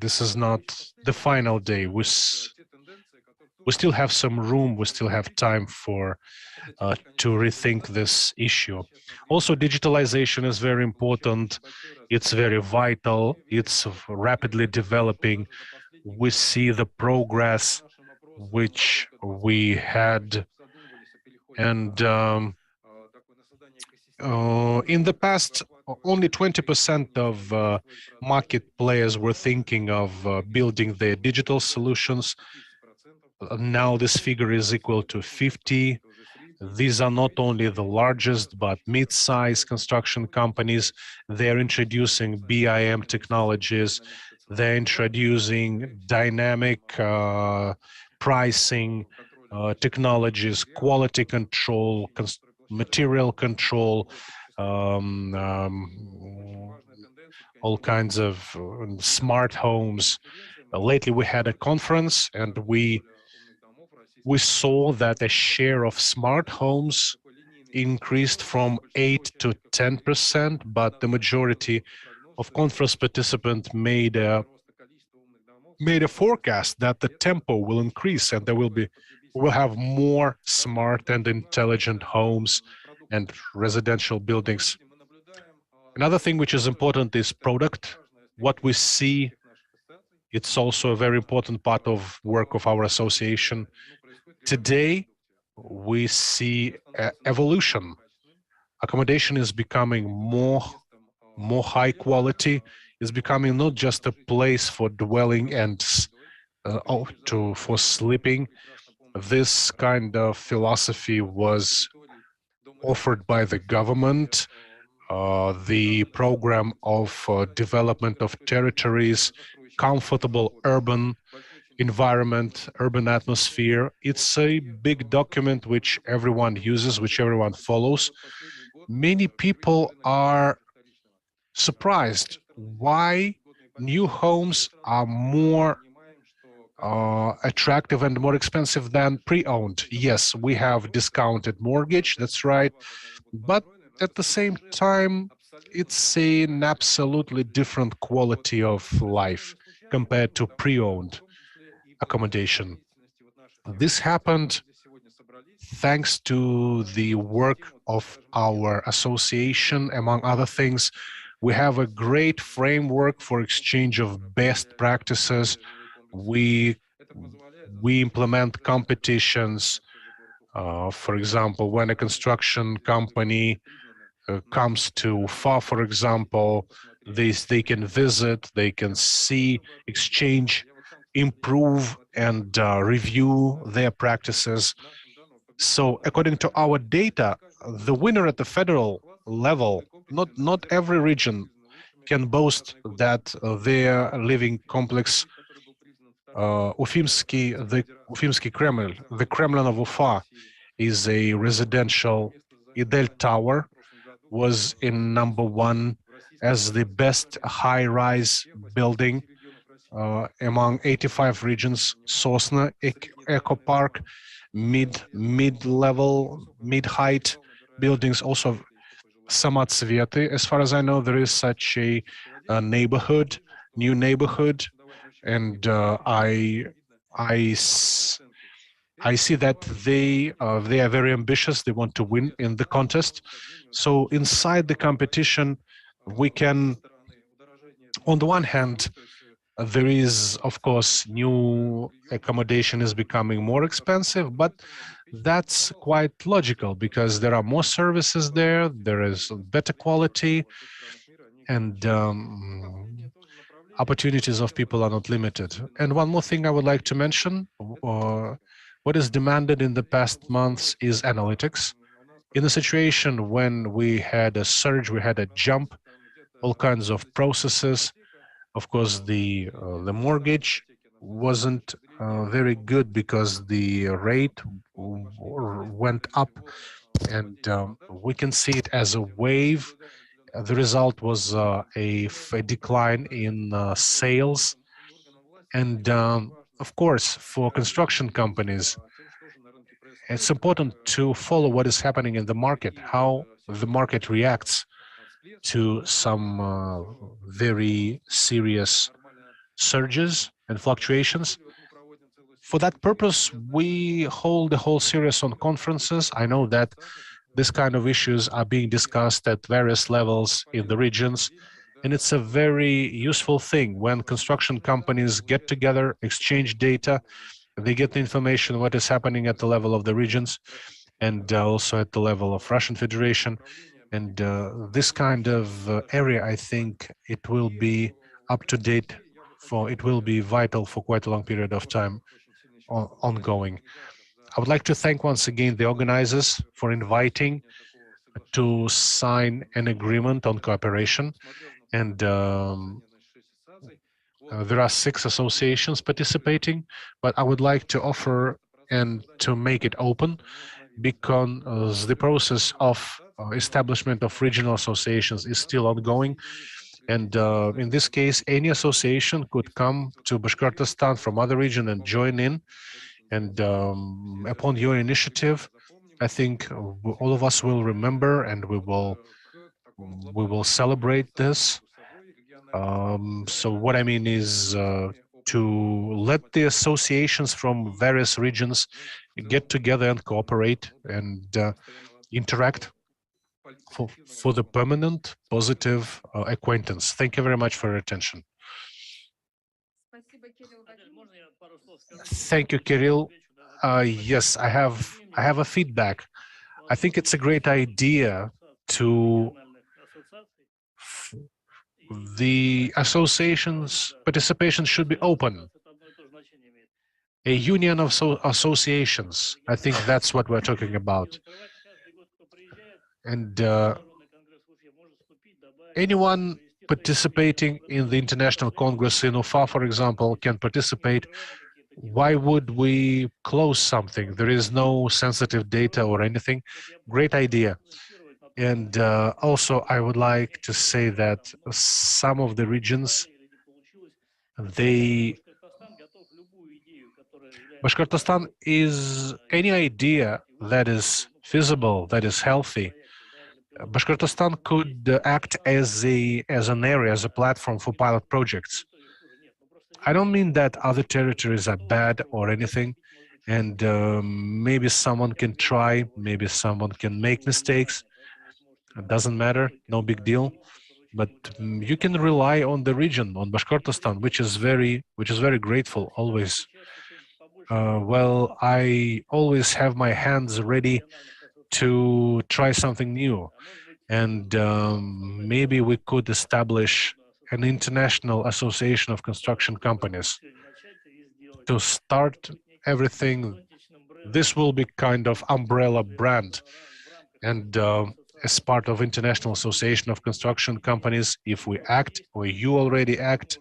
this is not the final day. We still have some room. We still have time to rethink this issue. Also, digitalization is very important. It's very vital. It's rapidly developing. We see the progress which we had, and in the past, only 20% of market players were thinking of building their digital solutions. Now this figure is equal to 50. These are not only the largest, but mid-sized construction companies. They're introducing BIM technologies. They're introducing dynamic pricing technologies, quality control, material control, all kinds of smart homes. Lately, we had a conference, and we saw that the share of smart homes increased from 8 to 10%, but the majority of conference participants made a forecast that the tempo will increase, and we'll have more smart and intelligent homes and residential buildings. Another thing which is important is product. What we see, it's also a very important part of work of our association. Today, we see evolution. Accommodation is becoming more high quality. It's becoming not just a place for dwelling and for sleeping. This kind of philosophy was offered by the government. The program of development of territories, comfortable urban environment, urban atmosphere. It's a big document which everyone uses, which everyone follows. Many people are surprised why new homes are more attractive and more expensive than pre-owned. Yes, we have discounted mortgage, that's right, but at the same time, it's an absolutely different quality of life compared to pre-owned accommodation. This happened thanks to the work of our association. Among other things, we have a great framework for exchange of best practices. We implement competitions. For example, when a construction company comes to Ufa, for example, they can visit, they can see, exchange, improve, and review their practices. So according to our data, the winner at the federal level, not every region can boast that their living complex, the Ufimsky Kremlin, the Kremlin of Ufa, is a residential. Idel Tower was in #1 as the best high-rise building among 85 regions. Sosna Eco Park, mid-level, mid-height buildings. Also, Samatsvety, as far as I know, there is such a neighborhood, new neighborhood, and I see that they are very ambitious. They want to win in the contest. So inside the competition, we can, on the one hand, there is, of course, new accommodation is becoming more expensive, but That's quite logical because there are more services there, there is better quality, and opportunities of people are not limited. And one more thing I would like to mention, what is demanded in the past months is analytics. In a situation when we had a surge, we had a jump, all kinds of processes. Of course, the mortgage wasn't very good because the rate went up, and we can see it as a wave. The result was a decline in sales. And of course, for construction companies, it's important to follow what is happening in the market, how the market reacts to some very serious surges and fluctuations. For that purpose, we hold a whole series on conferences. I know that this kind of issues are being discussed at various levels in the regions, and it's a very useful thing when construction companies get together, exchange data, they get the information what is happening at the level of the regions and also at the level of Russian Federation. And this kind of area, I think it will be up to date it will be vital for quite a long period of time ongoing. I would like to thank once again the organizers for inviting to sign an agreement on cooperation. And there are 6 associations participating, but I would like to offer and to make it open because the process of establishment of regional associations is still ongoing. And in this case, any association could come to Bashkortostan from other region and join in. And upon your initiative, I think all of us will remember and we will celebrate this. So what I mean is to let the associations from various regions get together and cooperate and interact for the permanent positive acquaintance. Thank you very much for your attention. Thank you, Kirill. Yes, I have a feedback. I think it's a great idea to the association's participation should be open. A union of associations. I think that's what we're talking about. And anyone participating in the International Congress in Ufa, for example, can participate. Why would we close something? There is no sensitive data or anything. Great idea. And also, I would like to say that some of the regions, Bashkortostan is any idea that is feasible, that is healthy. Bashkortostan could act as an area, as a platform for pilot projects. I don't mean that other territories are bad or anything, and maybe someone can try, maybe someone can make mistakes. It doesn't matter, no big deal. But you can rely on the region, on Bashkortostan, which is very grateful always. Well, I always have my hands ready to try something new, and maybe we could establish an international association of construction companies to start everything. This will be kind of umbrella brand, and as part of International Association of Construction Companies, if we act, or you already act,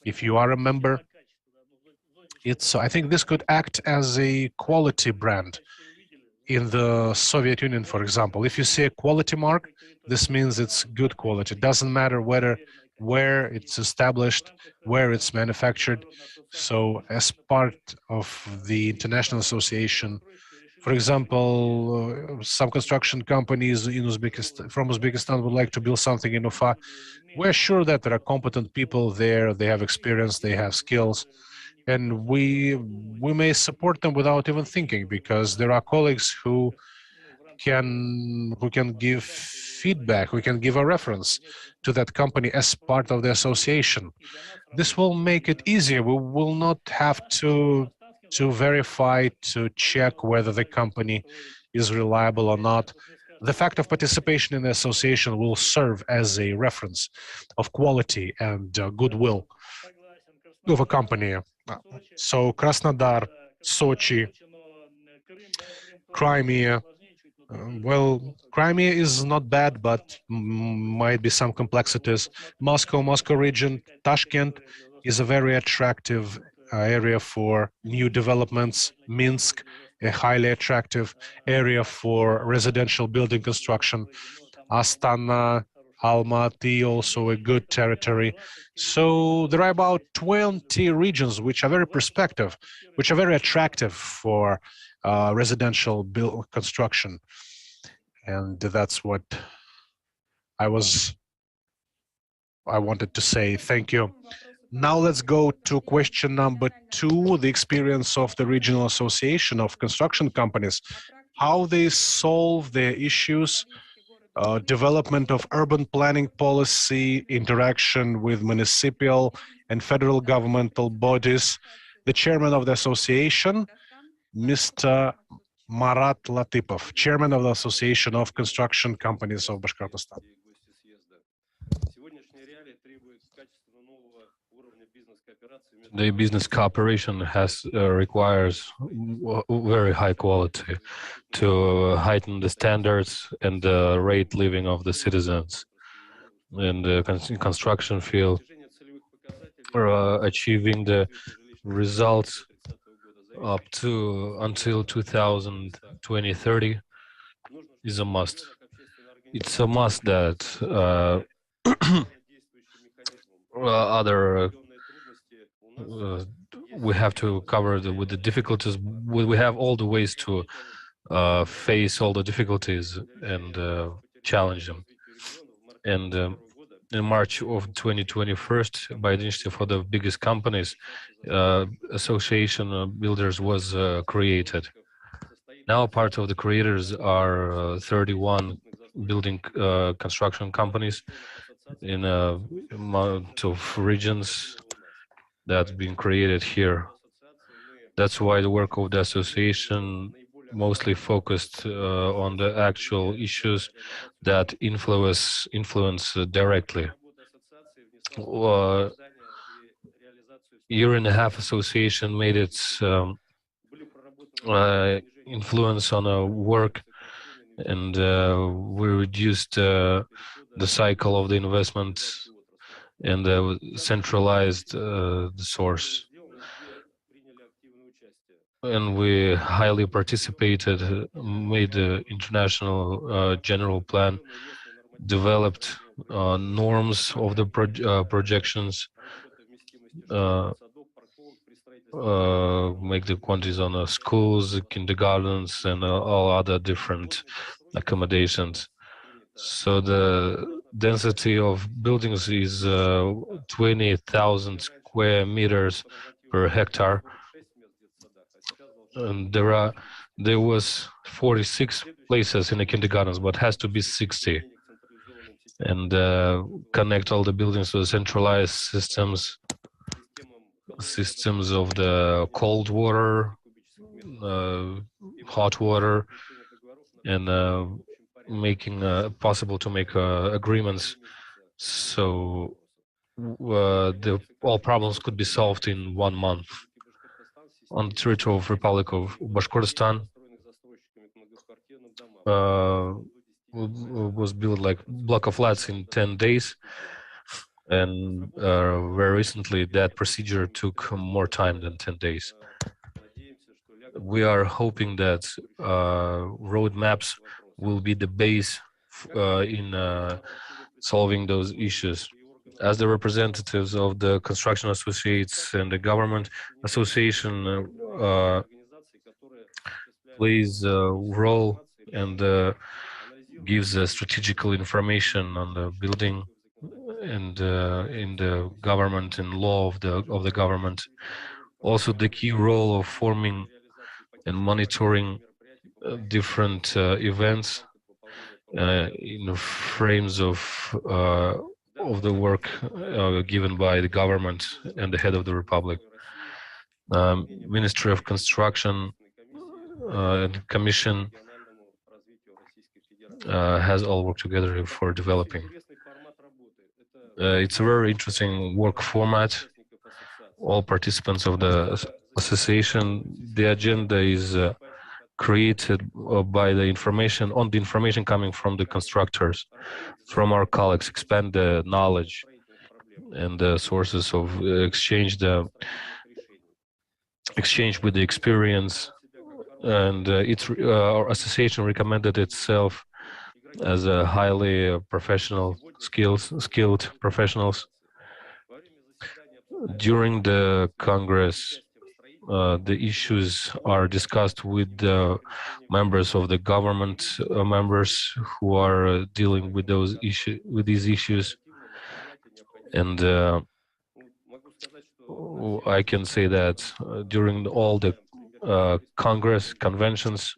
if you are a member, I think this could act as a quality brand. In the Soviet Union, for example, if you see a quality mark, this means it's good quality. It doesn't matter where it's established, where it's manufactured. So as part of the International Association, for example, some construction companies in from Uzbekistan would like to build something in Ufa. We're sure that there are competent people there, they have experience, they have skills, and we may support them without even thinking, because there are colleagues who can give feedback, who can give a reference to that company as part of the association. This will make it easier. We will not have to to verify, to check whether the company is reliable or not. The fact of participation in the association will serve as a reference of quality and goodwill of a company. So Krasnodar, Sochi, Crimea. Well, Crimea is not bad, but might be some complexities. Moscow region, Tashkent is a very attractive area for new developments. Minsk, a highly attractive area for residential building construction. Astana, Almaty, also a good territory. So there are about 20 regions which are very prospective, which are very attractive for residential construction. And that's what I wanted to say. Thank you. Now let's go to question number 2, the experience of the Regional Association of Construction Companies, how they solve their issues, development of urban planning policy, interaction with municipal and federal governmental bodies. The chairman of the association, Mr. Marat Latipov, chairman of the Association of Construction Companies of Bashkortostan.
The business cooperation requires very high quality to heighten the standards and the rate living of the citizens in the construction field. Achieving the results up to until 2020-30 is a must. It's a must that we have to cover with the difficulties. We have all the ways to face all the difficulties and challenge them. And in March of 2021, by the initiative of the biggest companies, Association of Builders was created. Now part of the creators are 31 building construction companies in a amount of regions that's been created here. That's why the work of the association mostly focused on the actual issues that influence directly. Year and a half association made its influence on our work, and we reduced the cycle of the investment and centralized the source. And we highly participated, made the international general plan, developed norms of the projections, make the quantities on schools, kindergartens, and all other different accommodations. So the density of buildings is 20,000 square meters per hectare. And there was 46 places in the kindergartens, but has to be 60. And connect all the buildings to the centralized systems of the cold water, hot water, and making possible to make agreements, so all problems could be solved in 1 month. On the territory of Republic of Bashkortostan, was built like block of flats in 10 days, and very recently that procedure took more time than 10 days. We are hoping that roadmaps will be the base in solving those issues. As the representatives of the construction associates and the government association plays a role and gives strategical information on the building and in the government and law of the government. Also the key role of forming and monitoring different events in frames of the work given by the government and the head of the republic. Ministry of Construction and Commission has all worked together for developing. It's a very interesting work format. All participants of the association, the agenda is created by the information coming from the constructors, from our colleagues, expand the knowledge and the sources of exchange with the experience. And our association recommended itself as a highly skilled professionals. During the Congress, the issues are discussed with the members of the government, members who are dealing with these issues, and I can say that during all the Congress conventions,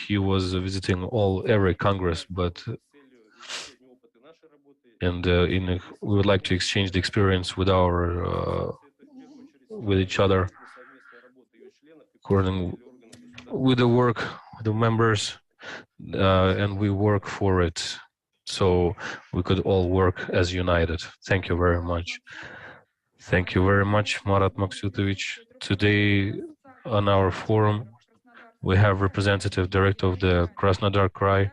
he was visiting every Congress, we would like to exchange the experience with each other, according with the work, the members, and we work for it, so we could all work as united. Thank you very much. Thank you very much, Marat Maksutovich. Today on our forum, we have representative director of the Krasnodar Krai.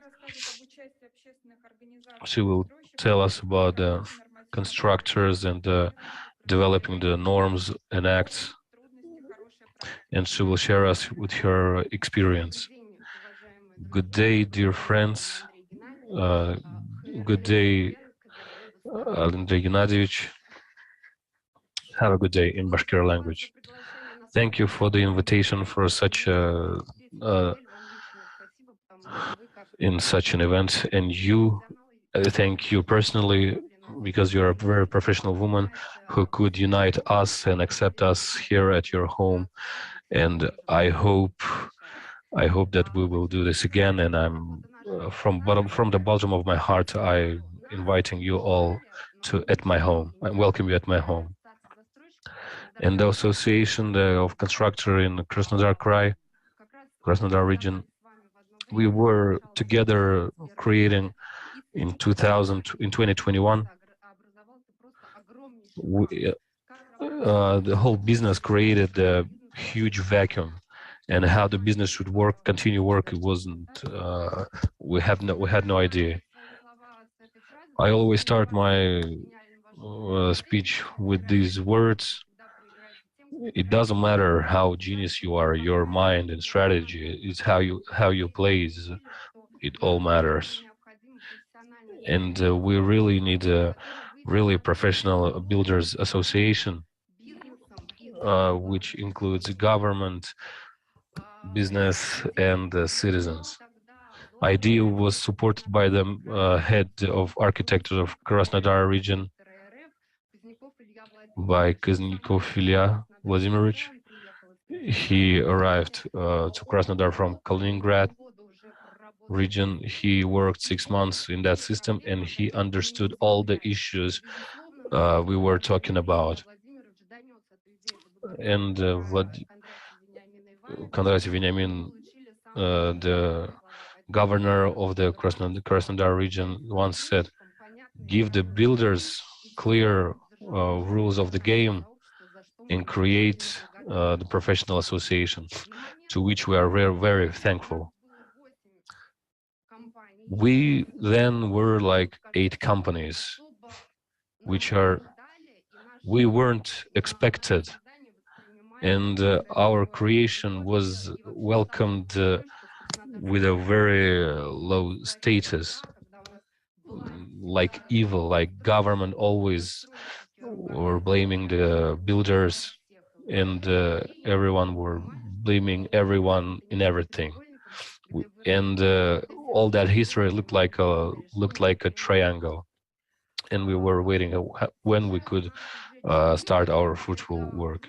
She will tell us about the constructors and developing the norms and acts, and she will share us with her experience. Good day, dear friends. Good day, Andrei Gennadievich. Have a good day in Bashkir language. Thank you for the invitation for such in such an event, and thank you personally, because you're a very professional woman who could unite us and accept us here at your home. And I hope that we will do this again. And I'm from the bottom of my heart, I'm inviting you all at my home. I welcome you at my home. And the Association of Constructor in Krasnodar Krai, Krasnodar region, we were together creating in 2021. The whole business created a huge vacuum, and how the business should continue work, it wasn't. We had no idea. I always start my speech with these words. It doesn't matter how genius you are, your mind and strategy, it's how you play. It all matters. And we really need a really professional builders association, which includes government, business, and citizens. Idea was supported by the head of architecture of Krasnodar region, by Kuznikov Ilya Vladimirovich. He arrived to Krasnodar from Kaliningrad region. He worked 6 months in that system, and he understood all the issues we were talking about. And Kondratiev Veniamin, the governor of the Krasnodar region, once said, give the builders clear rules of the game and create the professional association, to which we are very, very thankful. We then were like 8 companies, we weren't expected, and our creation was welcomed with a very low status, like evil, like government always were blaming the builders, and everyone were blaming everyone in everything. And all that history looked like a triangle, and we were waiting when we could start our fruitful work.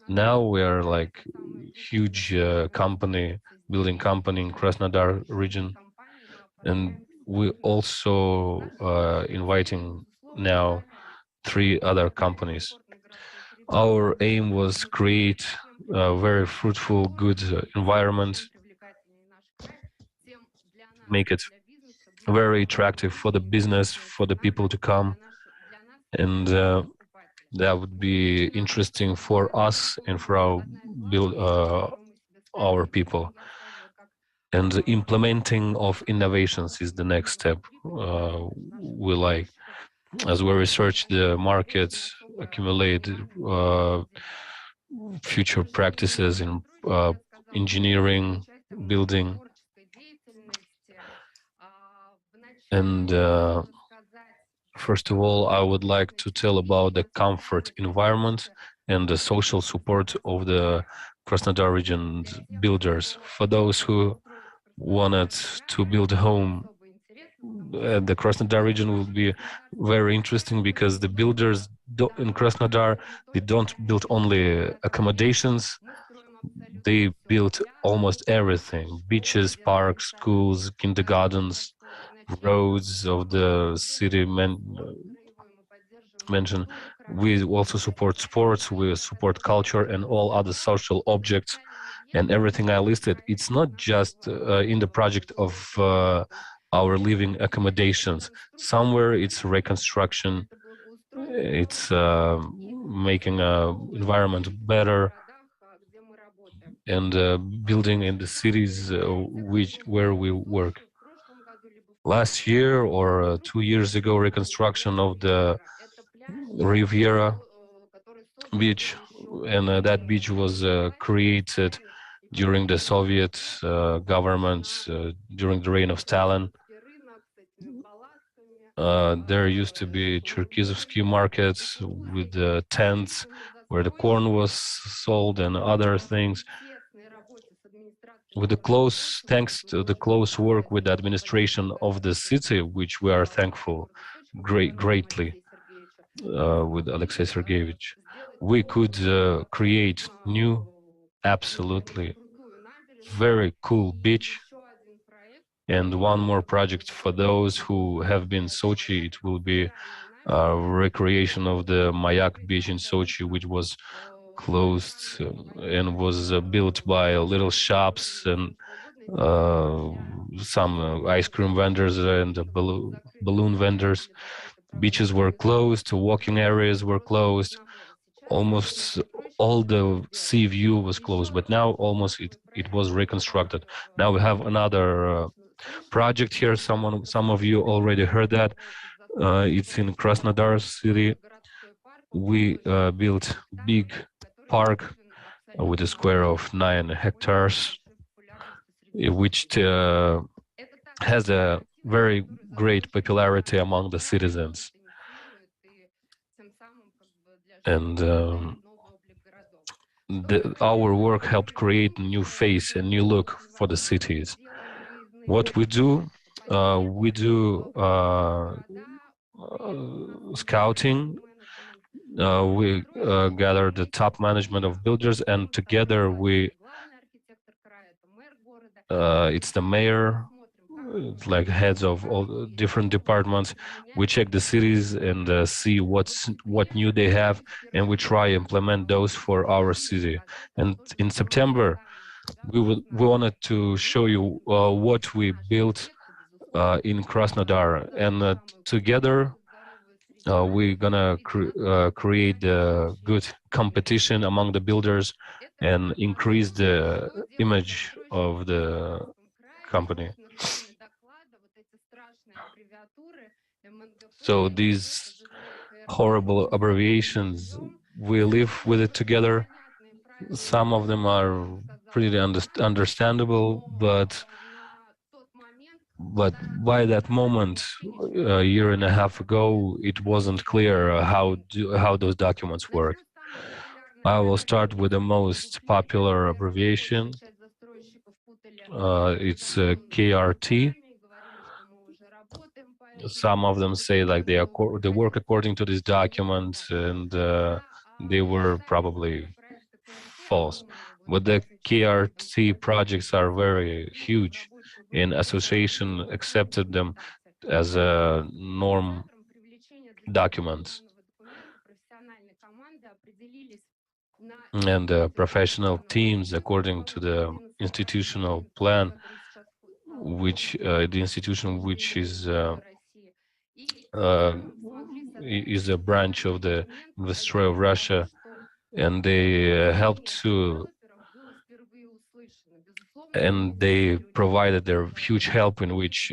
Now we are like huge building company in Krasnodar region, and we also inviting now 3 other companies. Our aim was create a very fruitful, good environment, make it very attractive for the business, for the people to come, and that would be interesting for us and for our people. And the implementing of innovations is the next step. We like, as we research the markets, accumulate future practices in engineering, building, and first of all, I would like to tell about the comfort environment and the social support of the Krasnodar region builders. For those who wanted to build a home, the Krasnodar region will be very interesting, because the builders in Krasnodar, they don't build only accommodations, they build almost everything: beaches, parks, schools, kindergartens, roads of the city mentioned. We also support sports, we support culture and all other social objects, and everything I listed. It's not just in the project of our living accommodations. Somewhere it's reconstruction, it's making environment better, and building in the cities where we work. Last year or 2 years ago, reconstruction of the Riviera beach, and that beach was created during the Soviet governments, during the reign of Stalin. There used to be Cherkizovsky markets with the tents where the corn was sold and other things. With the thanks to the close work with the administration of the city, which we are thankful greatly with Alexei Sergeyevich, we could create new, absolutely very cool beach. And one more project for those who have been in Sochi, it will be recreation of the Mayak beach in Sochi, which was closed and was built by little shops and some ice cream vendors and balloon vendors. Beaches were closed, walking areas were closed, almost all the sea view was closed, but now almost it was reconstructed. Now we have another project here. Some of you already heard that. It's in Krasnodar city. We built big park with a square of 9 hectares, which has a very great popularity among the citizens. And our work helped create a new face, a new look for the cities. What we do scouting. We gather the top management of builders, and together it's the mayor, like heads of all different departments. We check the cities and see what new they have, and we try implement those for our city. And in September, we wanted to show you what we built in Krasnodar, and together we're gonna create a good competition among the builders and increase the image of the company. So these horrible abbreviations, we live with it together. Some of them are pretty understandable, but by that moment, a year and a half ago, it wasn't clear how those documents work. I will start with the most popular abbreviation. It's KRT. Some of them say like they work according to this document, and they were probably false. But the KRT projects are very huge, and association accepted them as a norm documents. And professional teams, according to the institutional plan, which the institution which is a branch of the Viceroy of Russia, and they helped to, and they provided their huge help in which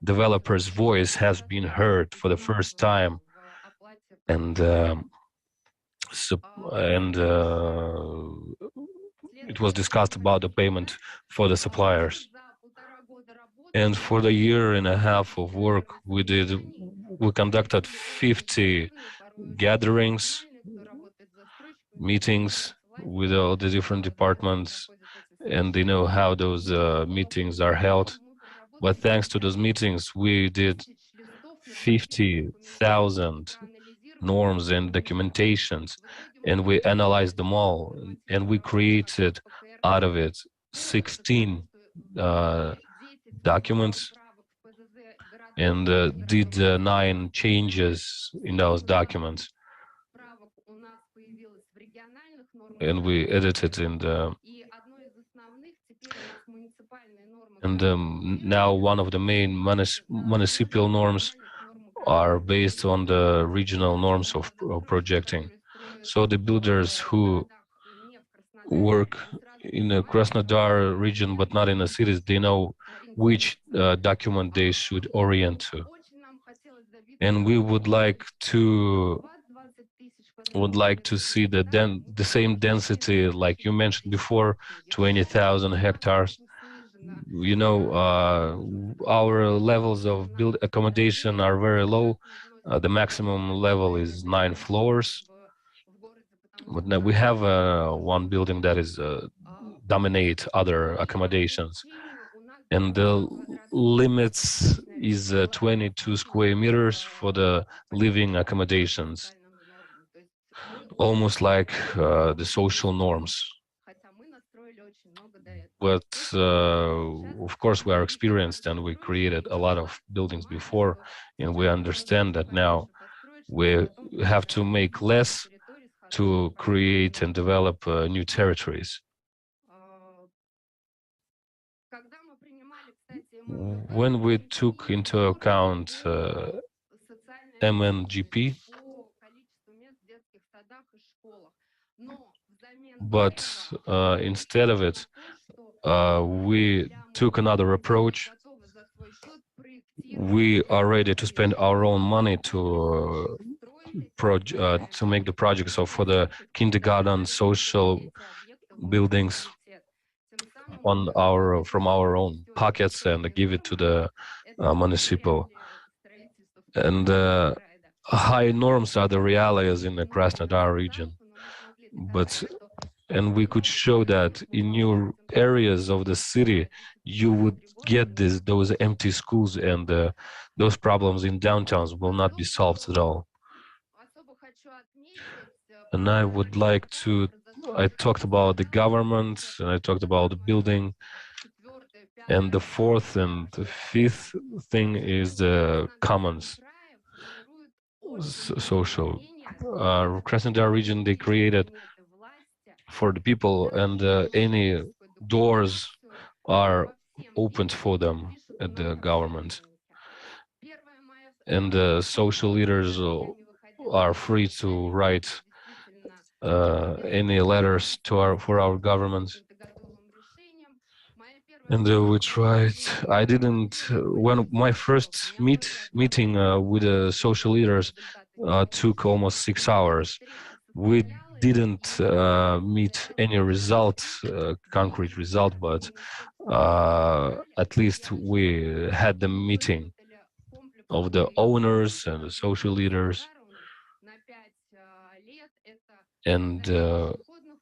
developers' voice has been heard for the first time, and it was discussed about the payment for the suppliers. And for the year and a half of work we conducted 50 gatherings, meetings with all the different departments, and they know how those meetings are held. But thanks to those meetings, we did 50,000 norms and documentations, and we analyzed them all, and we created out of it 16 documents, and did 9 changes in those documents, and we edited in the, and now one of the main municipal norms are based on the regional norms of projecting. So the builders who work in the Krasnodar region but not in the cities, they know which document they should orient to. And we would like to see the same density like you mentioned before, 20,000 hectares. You know, our levels of build accommodation are very low. The maximum level is 9 floors. But now we have one building that is dominate other accommodations, and the limits is 22 square meters for the living accommodations, almost like the social norms. But of course we are experienced and we created a lot of buildings before, and we understand that now we have to make less to create and develop new territories. When we took into account MNGP, but instead of it, we took another approach. We are ready to spend our own money to make the projects for the kindergarten, social buildings from our own pockets and give it to the municipal. And high norms are the realities in the Krasnodar region. And we could show that in new areas of the city, you would get those empty schools, and those problems in downtowns will not be solved at all. And I would like to, I talked about the government, and I talked about the building, and the fourth and the fifth thing is the commons, social. Krasnodar region, they created for the people, and any doors are opened for them at the government. And the social leaders are free to write any letters to for our government. And we tried. I didn't. When my first meeting with the social leaders took almost 6 hours. We didn't meet any result, concrete result, but at least we had the meeting of the owners and the social leaders, and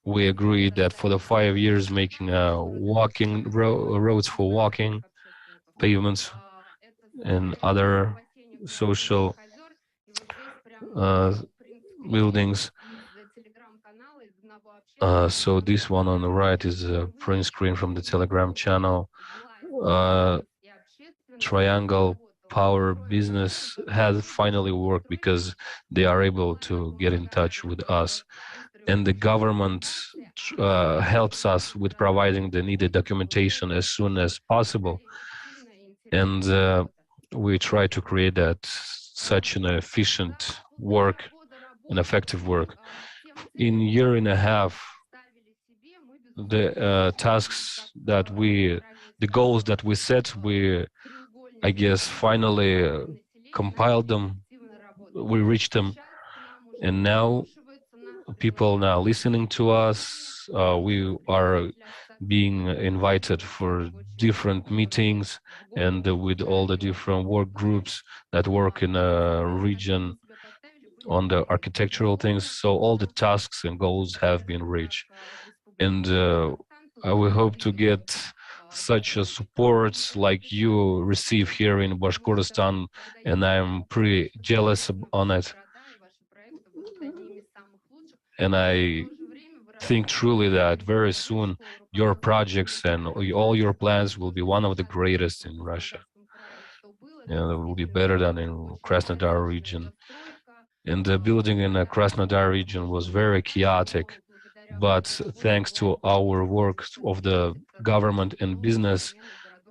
we agreed that for the 5 years making walking roads for walking, pavements, and other social buildings. So this one on the right is a print screen from the Telegram channel. Triangle power business has finally worked because they are able to get in touch with us. And the government helps us with providing the needed documentation as soon as possible. And we try to create that such an efficient work, an effective work. In a year and a half, the tasks that the goals that we set, I guess, finally compiled them, we reached them, and now people now listening to us. We are being invited for different meetings and with all the different work groups that work in a region on the architectural things. So all the tasks and goals have been reached. And we hope to get such a support like you receive here in Bashkortostan, and I'm pretty jealous on it. And I think truly that very soon your projects and all your plans will be one of the greatest in Russia. And it will be better than in Krasnodar region. And the building in the Krasnodar region was very chaotic, but thanks to our work of the government and business,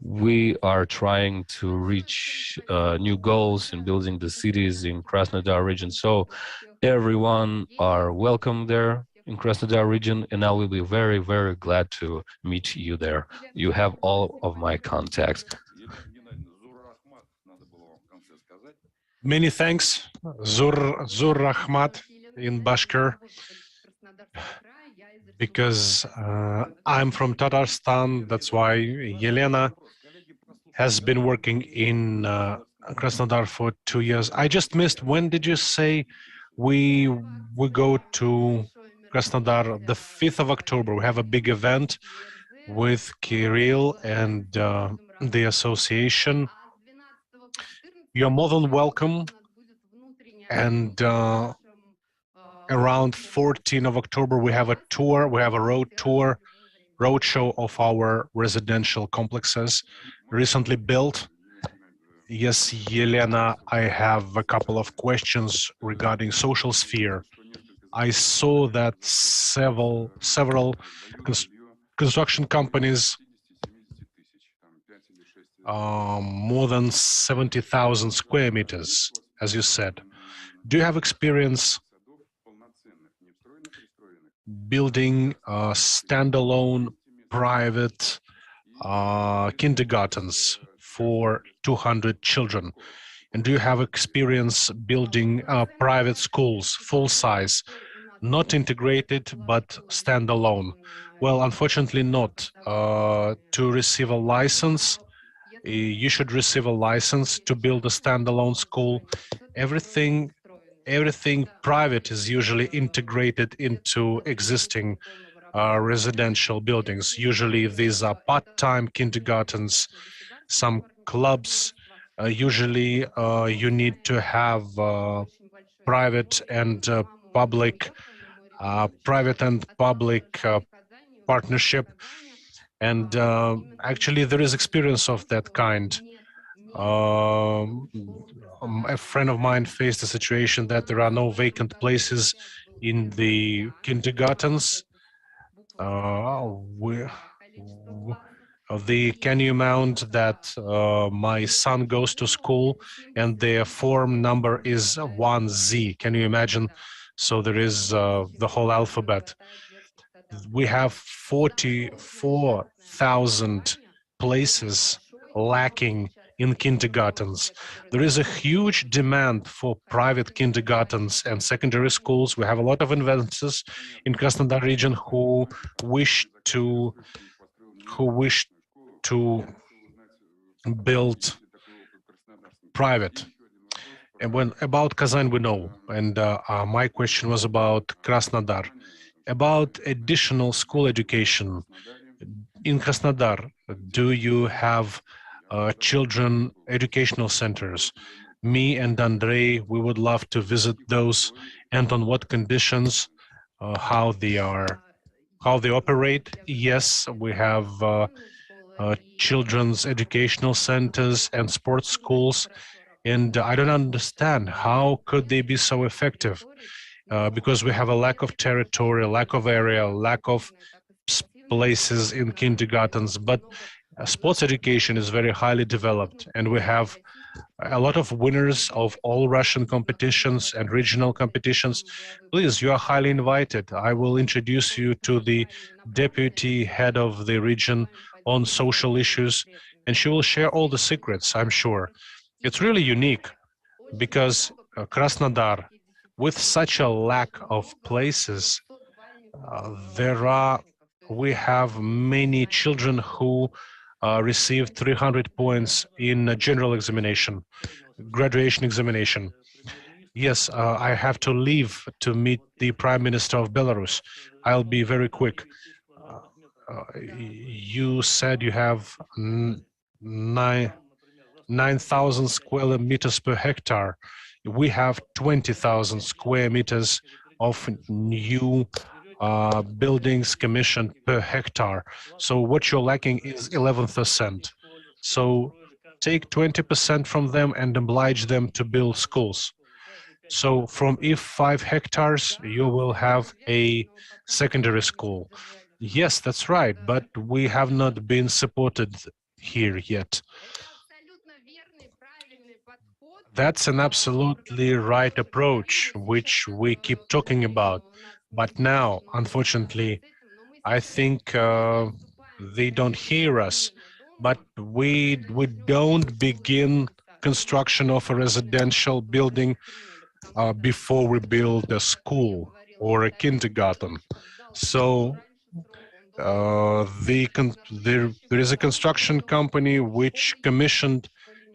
we are trying to reach new goals in building the cities in Krasnodar region. So everyone are welcome there in Krasnodar region, and I will be very, very glad to meet you there. You have all of my contacts.
Many thanks, Zur Rahmat in Bashkir, because I'm from Tatarstan. That's why Yelena has been working in Krasnodar for 2 years. I just missed, when did you say we go to Krasnodar? The 5th of October, we have a big event with Kirill and the association. You're more than welcome. And around 14th of October, we have a tour, we have a roadshow of our residential complexes recently built. Yes, Yelena, I have a couple of questions regarding social sphere. I saw that several construction companies, more than 70,000 square meters, as you said. Do you have experience building standalone private kindergartens for 200 children? And do you have experience building private schools, full size, not integrated, but standalone? Well, unfortunately not. To receive a license, you should receive a license to build a standalone school. Everything private is usually integrated into existing residential buildings. Usually these are part-time kindergartens, some clubs. Usually you need to have private and public partnership. And actually there is experience of that kind. A friend of mine faced a situation that there are no vacant places in the kindergartens. Can you imagine that my son goes to school and their form number is 1Z? Can you imagine? So there is the whole alphabet. We have 44,000 places lacking in kindergartens. There is a huge demand for private kindergartens and secondary schools. We have a lot of investors in Krasnodar region who wish to build private. And when about Kazan we know, and my question was about Krasnodar, about additional school education. In Krasnodar, do you have children educational centers? Me and Andrei, we would love to visit those, and on what conditions, how they operate. Yes, we have children's educational centers and sports schools. And I don't understand how could they be so effective, because we have a lack of territory, lack of area, lack of places in kindergartens. But sports education is very highly developed, and we have a lot of winners of all Russian competitions and regional competitions. Please, you are highly invited. I will introduce you to the deputy head of the region on social issues, and she will share all the secrets, I'm sure. It's really unique because Krasnodar, with such a lack of places, we have many children who received 300 points in a general examination, graduation examination. Yes, I have to leave to meet the Prime Minister of Belarus. I'll be very quick. You said you have 9,000 square meters per hectare. We have 20,000 square meters of new buildings commissioned per hectare. So what you're lacking is 11%. So take 20% from them and oblige them to build schools. So from if 5 hectares, you will have a secondary school. Yes, that's right, but we have not been supported here yet. That's an absolutely right approach, which we keep talking about. But now, unfortunately, I think they don't hear us. But we don't begin construction of a residential building before we build a school or a kindergarten. So there is a construction company which commissioned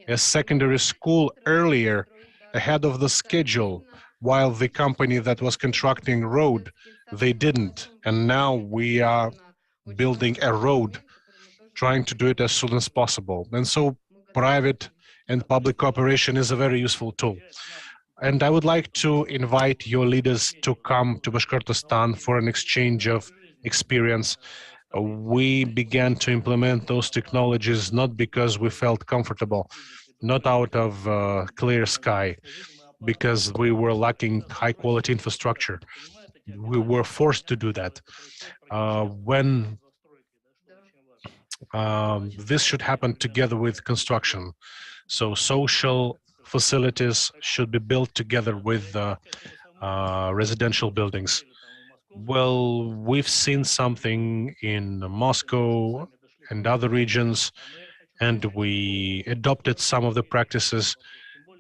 a secondary school earlier ahead of the schedule, while the company that was constructing road, they didn't. And now we are building a road, trying to do it as soon as possible. And so private and public cooperation is a very useful tool. And I would like to invite your leaders to come to Bashkortostan for an exchange of experience. We began to implement those technologies not because we felt comfortable, not out of clear sky, because we were lacking high quality infrastructure. We were forced to do that. When this should happen together with construction. So social facilities should be built together with residential buildings. Well, we've seen something in Moscow and other regions, and we adopted some of the practices,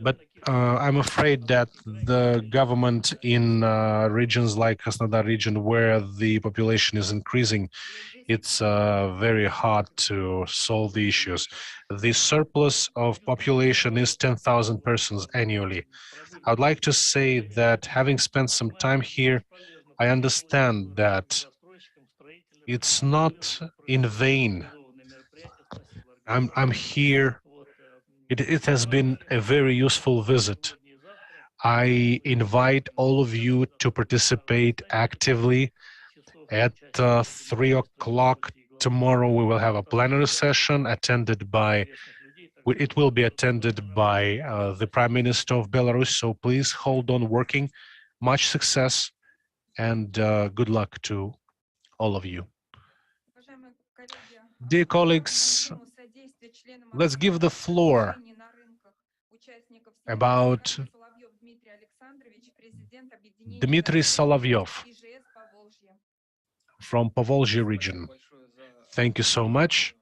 but I'm afraid that the government in regions like Krasnodar region, where the population is increasing, it's very hard to solve the issues. The surplus of population is 10,000 persons annually. I would like to say that having spent some time here, I understand that it's not in vain. I'm here. It has been a very useful visit. I invite all of you to participate actively. At 3 o'clock tomorrow, we will have a plenary session attended by, it will be attended by the Prime Minister of Belarus. So please hold on working. Much success and good luck to all of you. Dear colleagues, let's give the floor about Dmitry Solovyov from Povolzhia region. Thank you so much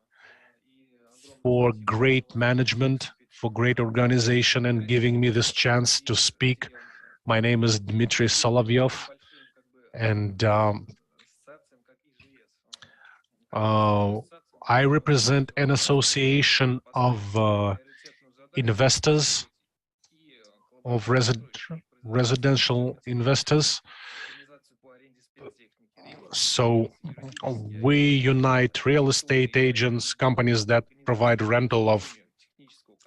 for great management, for great organization, and giving me this chance to speak. My name is Dmitry Solovyov, and I represent an association of investors, of residential investors. So we unite real estate agents, companies that provide rental of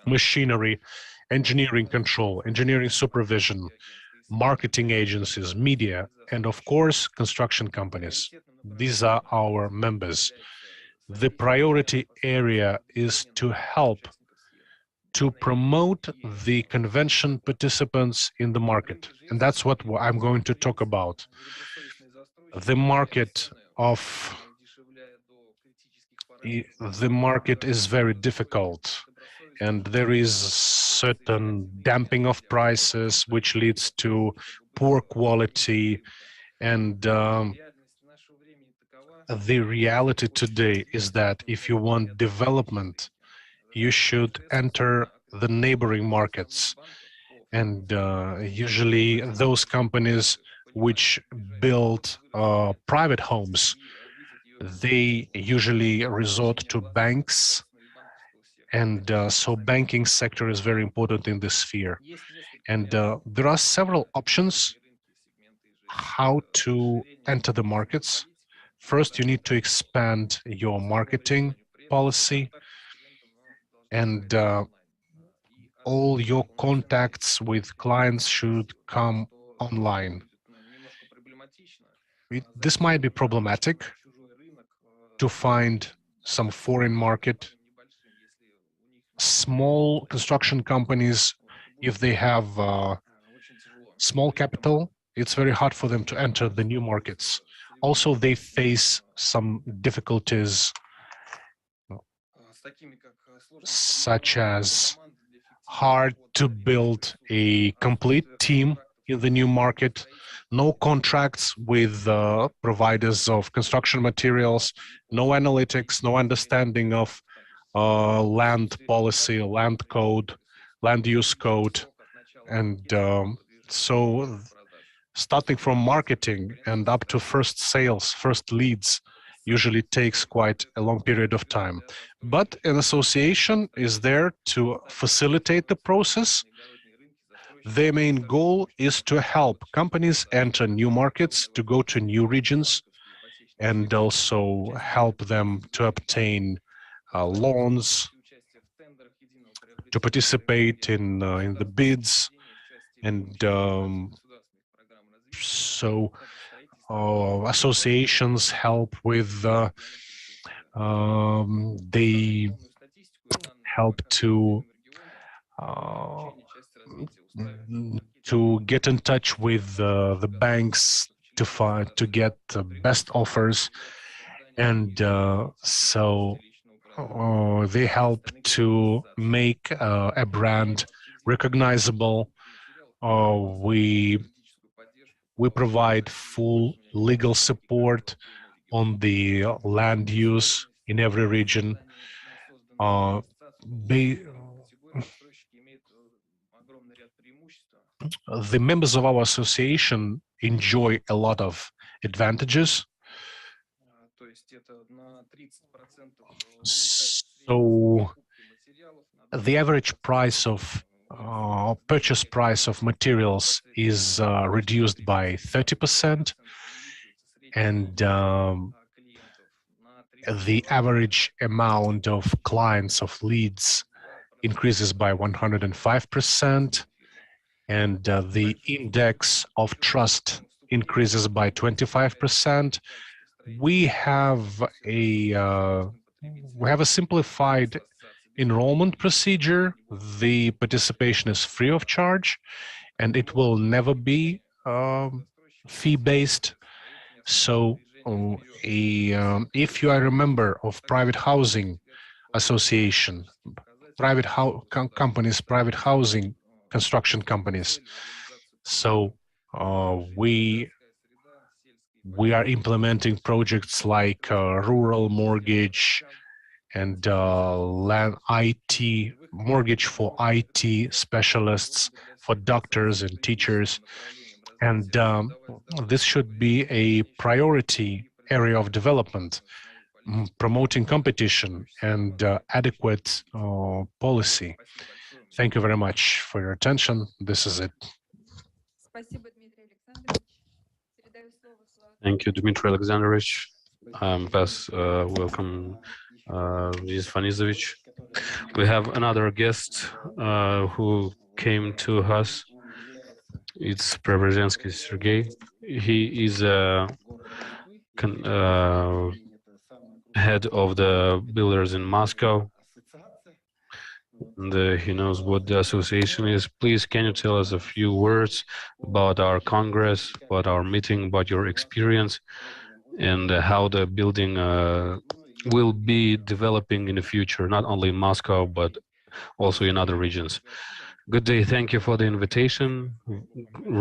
machinery, engineering control, engineering supervision, marketing agencies, media, and of course, construction companies. These are our members. the priority area is to help to promote the convention participants in the market. And that's what I'm going to talk about. The market is very difficult, and there is certain damping of prices, which leads to poor quality. And the reality today is that if you want development, you should enter the neighboring markets. And usually those companies which build private homes, they usually resort to banks. And so banking sector is very important in this sphere. And there are several options how to enter the markets. First, you need to expand your marketing policy, and all your contacts with clients should come online. This might be problematic to find some foreign market. Small construction companies, if they have small capital, it's very hard for them to enter the new markets. Also, they face some difficulties, such as hard to build a complete team in the new market, no contracts with providers of construction materials, no analytics, no understanding of land policy, land code, land use code. And so starting from marketing and up to first sales, first leads, usually takes quite a long period of time. But an association is there to facilitate the process. Their main goal is to help companies enter new markets, to go to new regions, and also help them to obtain loans, to participate in the bids. And so associations help with, they help to get in touch with the banks to get the best offers. And so they help to make a brand recognizable. We provide full legal support on the land use in every region. The members of our association enjoy a lot of advantages. So the average price of purchase price of materials is reduced by 30%, and the average amount of clients, of leads, increases by 105%, and the index of trust increases by 25%. We have a simplified enrollment procedure. The participation is free of charge, and it will never be fee-based. So if you are a member of private housing association, private companies, private housing construction companies, so we are implementing projects like rural mortgage and land IT, mortgage for IT specialists, for doctors and teachers. And this should be a priority area of development, promoting competition and adequate policy. Thank you very much for your attention. This is it.
Thank you, Dmitry Alexandrovich. Welcome, Denis Fanizovich. We have another guest who came to us. It's Preobrazhensky Sergey. He is head of the builders in Moscow. And he knows what the association is. Please, can you tell us a few words about our Congress, about our meeting, about your experience, and how the building will be developing in the future, not only in Moscow, but also in other regions. Good day. Thank you for the invitation.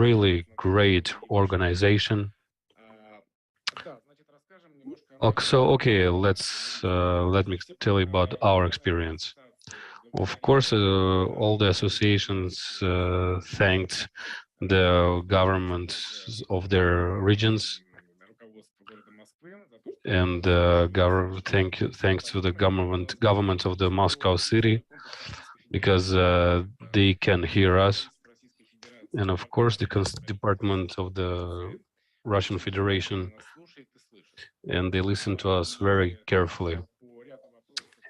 Really great organization. Okay, let me tell you about our experience. Of course, all the associations thanked the government of their regions, and thanks to the government of the Moscow city, because they can hear us, and of course the Department of the Russian Federation, and they listen to us very carefully.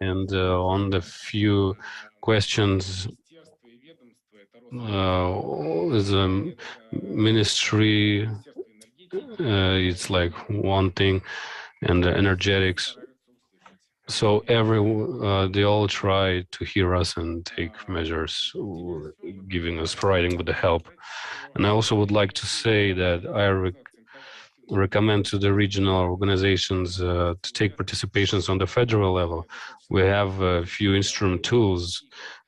And on the few questions, the ministry, it's like one thing, and the energetics. So they all try to hear us and take measures, providing with the help. And I also would like to say that I recommend to the regional organizations to take participations on the federal level. We have a few instrument tools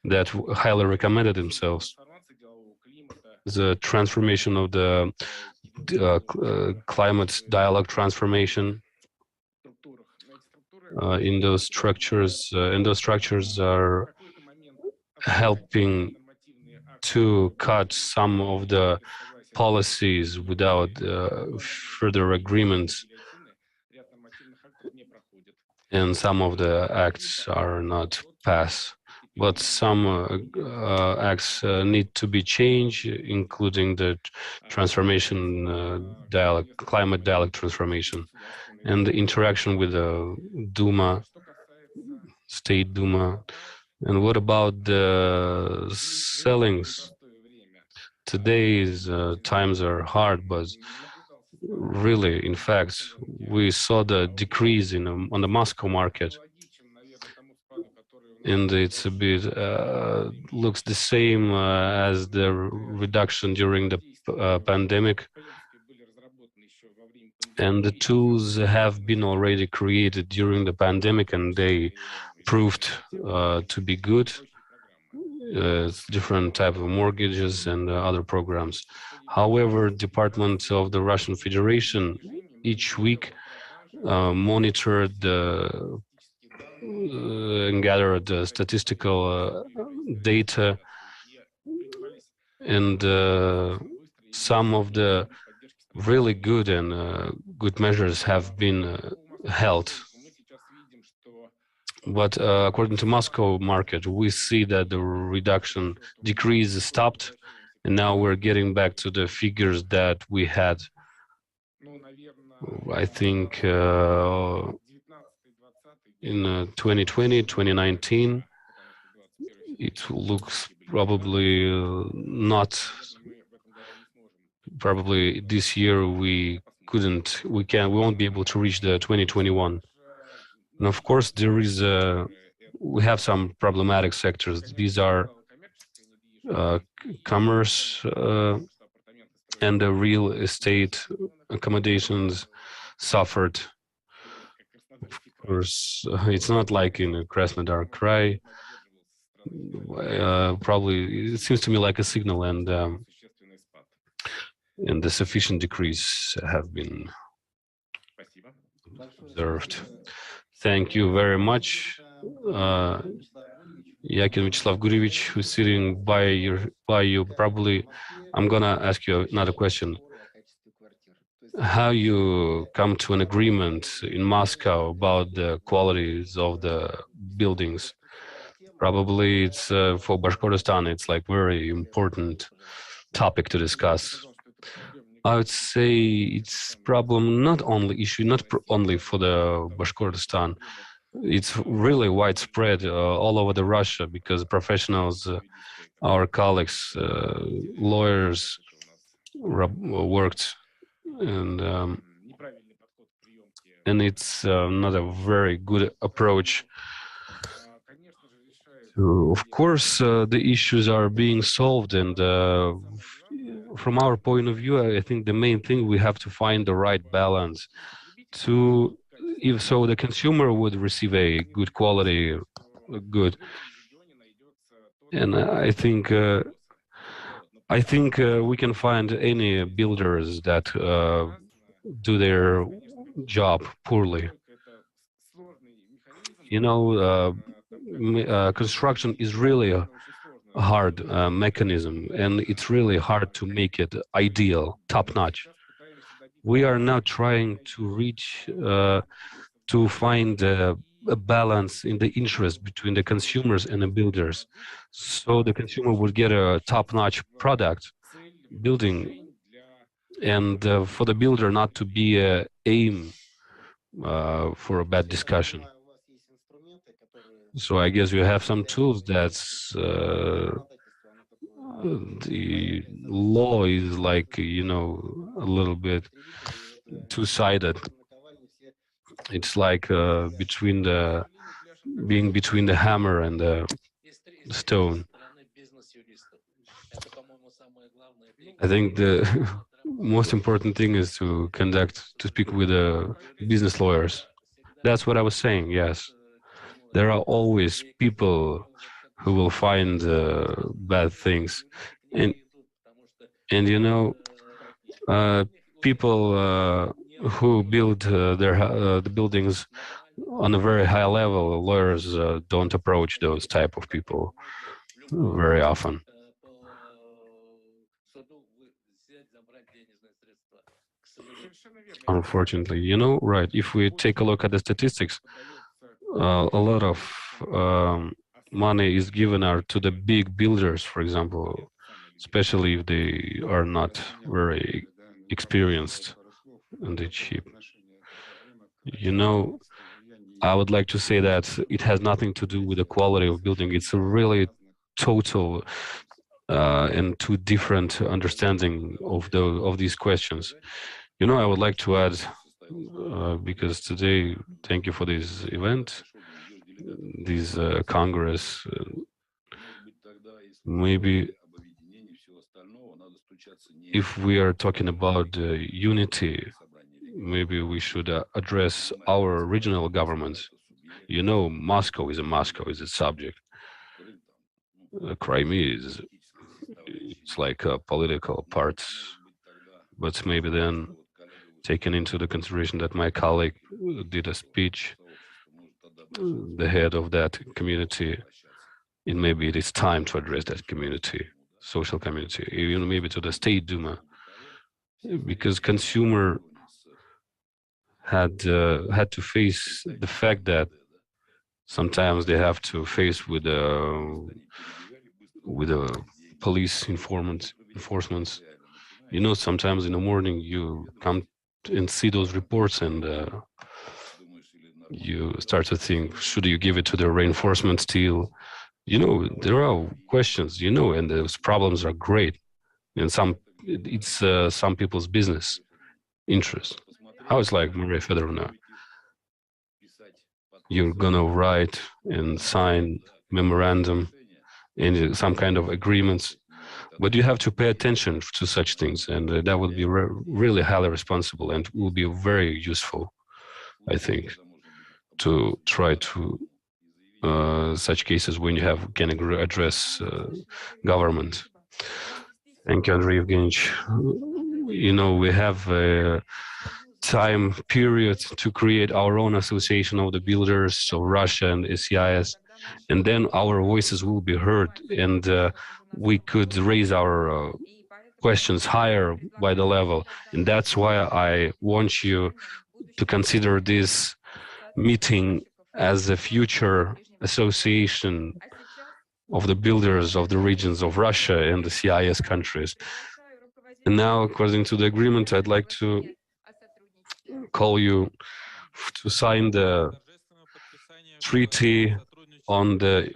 that highly recommended themselves. The transformation of the climate dialogue transformation in those structures, are helping to cut some of the policies without further agreements, and some of the acts are not passed. But some acts need to be changed, including the transformation climate dialogue transformation, and the interaction with the Duma, State Duma. And what about the sellings? Today's times are hard, but really, in fact, we saw the decrease on the Moscow market, and it's a bit looks the same as the reduction during the pandemic. And the tools have been already created during the pandemic, and they proved to be good. Different type of mortgages and other programs. However, Department of the Russian Federation each week monitored and gathered statistical data, and some of the really good and good measures have been held. But according to Moscow market, we see that the decrease stopped, and now we're getting back to the figures that we had. I think in 2020, 2019, it looks probably probably this year we won't be able to reach the 2021. And of course, we have some problematic sectors. These are commerce and the real estate accommodations suffered. Of course, it's not like in Krasnodar Krai. Probably, it seems to me like a signal, and the sufficient decrease have been observed. Thank you very much, Yakin Vyacheslav Gurevich, who's sitting by you. Probably, I'm gonna ask you another question. How you come to an agreement in Moscow about the qualities of the buildings? Probably it's for Bashkortostan, it's like very important topic to discuss. I would say it's problem not only for the Bashkortostan. It's really widespread all over the Russia, because professionals, our colleagues, lawyers worked, and and it's not a very good approach. Of course, the issues are being solved, and from our point of view, I think the main thing, we have to find the right balance to, if so, the consumer would receive a good quality good. And I think we can find any builders that do their job poorly. You know, construction is really a hard mechanism, and it's really hard to make it ideal, top-notch. We are now trying to reach, to find a balance in the interest between the consumers and the builders, so the consumer would get a top-notch product building, and for the builder not to be a aim for a bad discussion. So I guess you have some tools that's the law is like, you know, a little bit two-sided. It's like between the hammer and the stone. I think the most important thing is to speak with business lawyers. That's what I was saying, yes. There are always people who will find bad things. And you know, people who build the buildings on a very high level, lawyers don't approach those type of people very often. Unfortunately, you know, right, if we take a look at the statistics, a lot of money is given out to the big builders, for example, especially if they are not very experienced and they're cheap. You know, I would like to say that it has nothing to do with the quality of building. It's a really total and two different understanding of these questions. You know, I would like to add, because today, thank you for this event, this Congress, maybe if we are talking about unity, maybe we should address our regional governments. You know, Moscow is a subject. Crimea is, it's like a political part, but maybe then taking into the consideration that my colleague did a speech, the head of that community, and maybe it is time to address that community, social community, even maybe to the State Duma, because consumer had to face the fact that sometimes they have to face with police enforcements. You know, sometimes in the morning you come and see those reports, and you start to think, should you give it to the reinforcement still? You know, there are questions, you know, and those problems are great, and it's some people's business interest. How it's like, Maria Fedorovna, you're gonna write and sign memorandum and some kind of agreements, but you have to pay attention to such things, and that would be really highly responsible and will be very useful, I think, to try to such cases when you can address government. Thank you, Andrei Evgenievich. You know, we have a time period to create our own association of the builders of Russia and SCIS, and then our voices will be heard, and we could raise our questions higher by the level. And that's why I want you to consider this meeting as a future association of the builders of the regions of Russia and the CIS countries. And now, according to the agreement, I'd like to call you to sign the treaty on the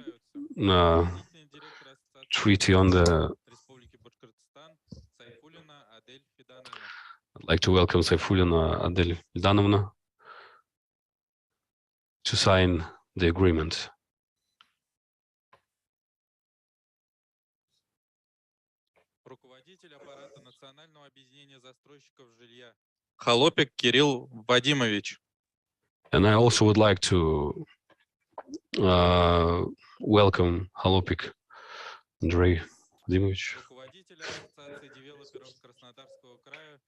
I'd like to welcome Sayfulina Adel Fidanovna. to sign the agreement.
Руководитель аппарата Национального объединения застройщиков жилья Холопик Кирилл Вадимович.
And I also would like to welcome Холопик Андрей Вадимович.
Руководитель Ассоциации девелоперов Краснодарского края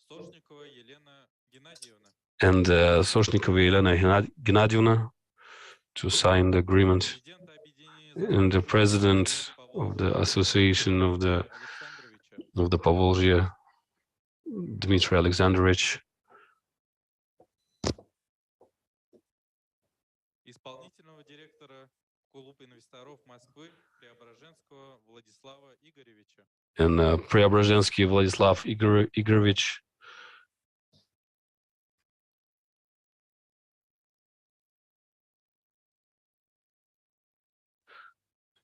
Сошникова Елена Геннадьевна.
And Soshnikova Elena Gennadievna to sign the agreement. And the president of the Association of the Поволжья, Dmitry Alexandrovich.
Исполнительного директора Клуба инвесторов Москвы Преображенского Владислава Игоревича.
And Преображенский Владислав Игоревич.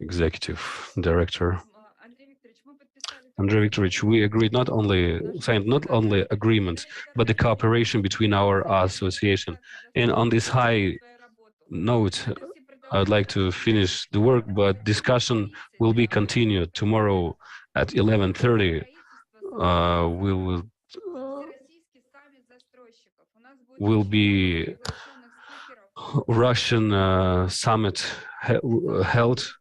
Executive Director. Andrei Viktorovich, we agreed signed not only agreements, but the cooperation between our association. And on this high note, I would like to finish the work, but discussion will be continued tomorrow at 11:30. Will be Russian summit held,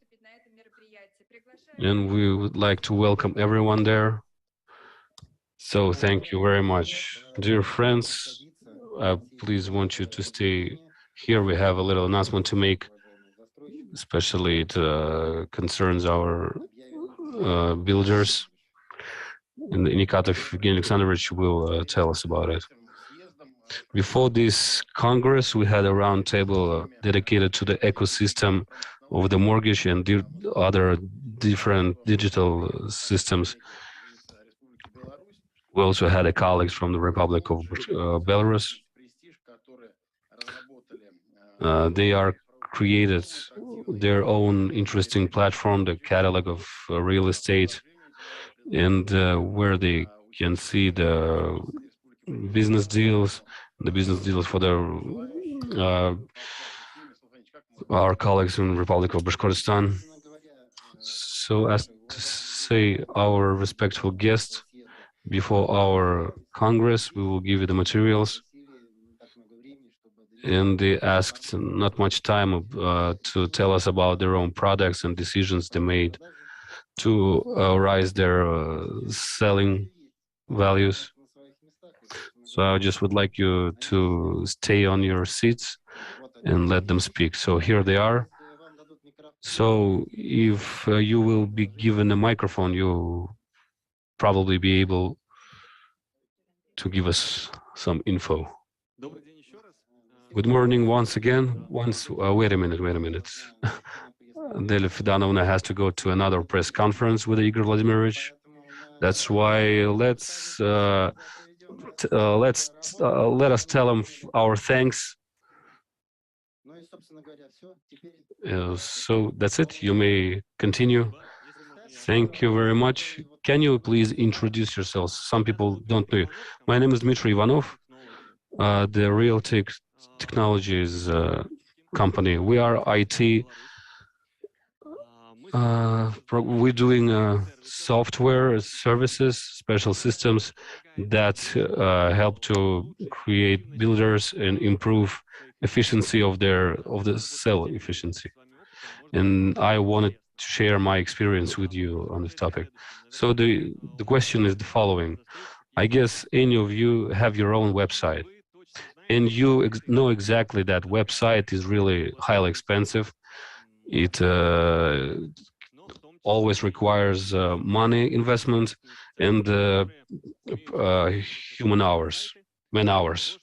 and we would like to welcome everyone there. So thank you very much. Dear friends, I please want you to stay here. We have a little announcement to make, especially it concerns our builders. And Nikatov Evgeny Alexandrovich will tell us about it. Before this Congress, we had a roundtable dedicated to the ecosystem of the mortgage and other different digital systems. We also had a colleagues from the Republic of Belarus. They are created their own interesting platform, the catalog of real estate, and where they can see the business deals for our colleagues in the Republic of Bashkortostan. So as to say, our respectful guest, before our Congress, we will give you the materials. And they asked not much time to tell us about their own products and decisions they made to rise their selling values. So I just would like you to stay on your seats and let them speak. So here they are. So if you will be given a microphone, you'll probably be able to give us some info. Good morning once again. Wait a minute. Delia Fidanovna has to go to another press conference with Igor Vladimirovich. That's why let us tell him our thanks. So that's it. You may continue. Thank you very much. Can you please introduce yourselves? Some people don't know you. My name is Dmitry Ivanov. The Real Technologies company. We are IT. We're doing software services, special systems that help to create builders and improve efficiency of the cell efficiency. And I wanted to share my experience with you on this topic. So the question is the following. I guess any of you have your own website, and you know exactly that website is really highly expensive. It always requires money investment and human hours, man hours,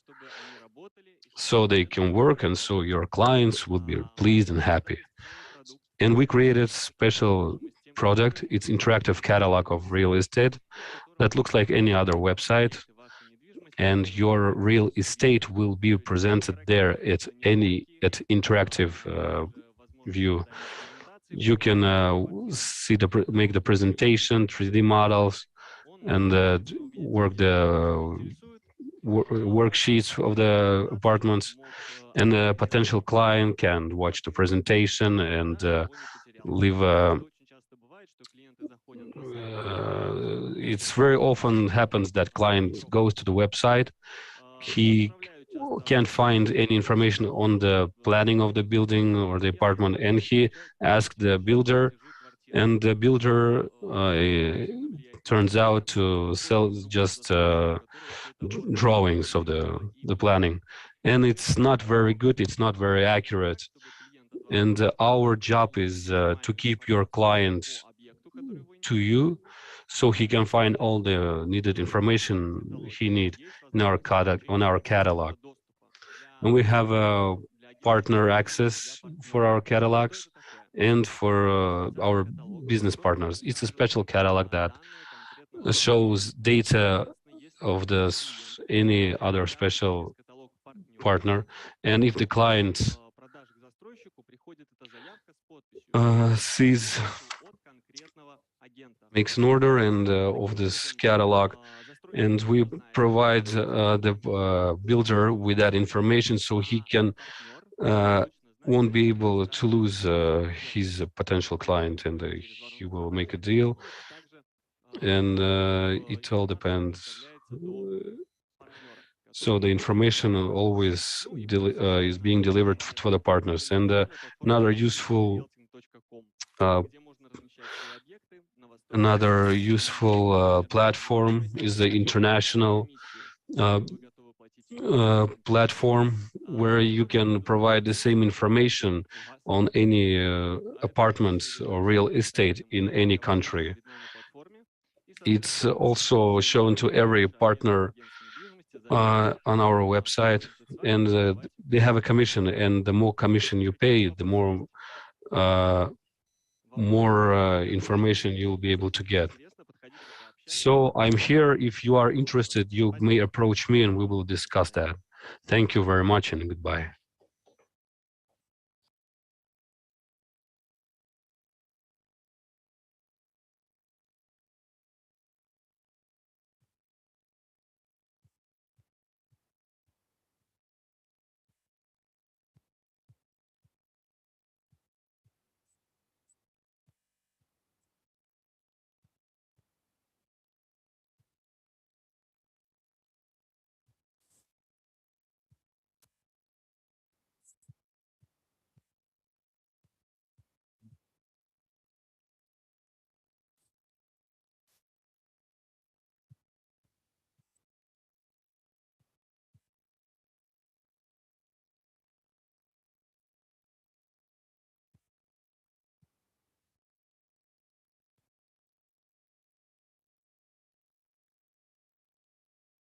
so they can work and so your clients will be pleased and happy. And we created special product. It's interactive catalog of real estate that looks like any other website, and your real estate will be presented there at interactive view. You can make the presentation, 3D models, and work worksheets of the apartments, and the potential client can watch the presentation and leave a it's very often happens that client goes to the website, he can't find any information on the planning of the building or the apartment, and he asks the builder, and the builder turns out to sell just drawings of the planning, and it's not very good, it's not very accurate. And our job is to keep your client to you, so he can find all the needed information he needs in our catalog. And we have a partner access for our catalogs and for our business partners. It's a special catalog that shows data of any other special partner. And if the client makes an order and of this catalog, and we provide the builder with that information, so he can won't be able to lose his potential client, and he will make a deal. And it all depends. So the information always is being delivered for the partners. And another useful platform is the international platform, where you can provide the same information on any apartments or real estate in any country. It's also shown to every partner on our website, and they have a commission, and the more commission you pay, the more information you'll be able to get. So I'm here. If you are interested, you may approach me and we will discuss that. Thank you very much and goodbye.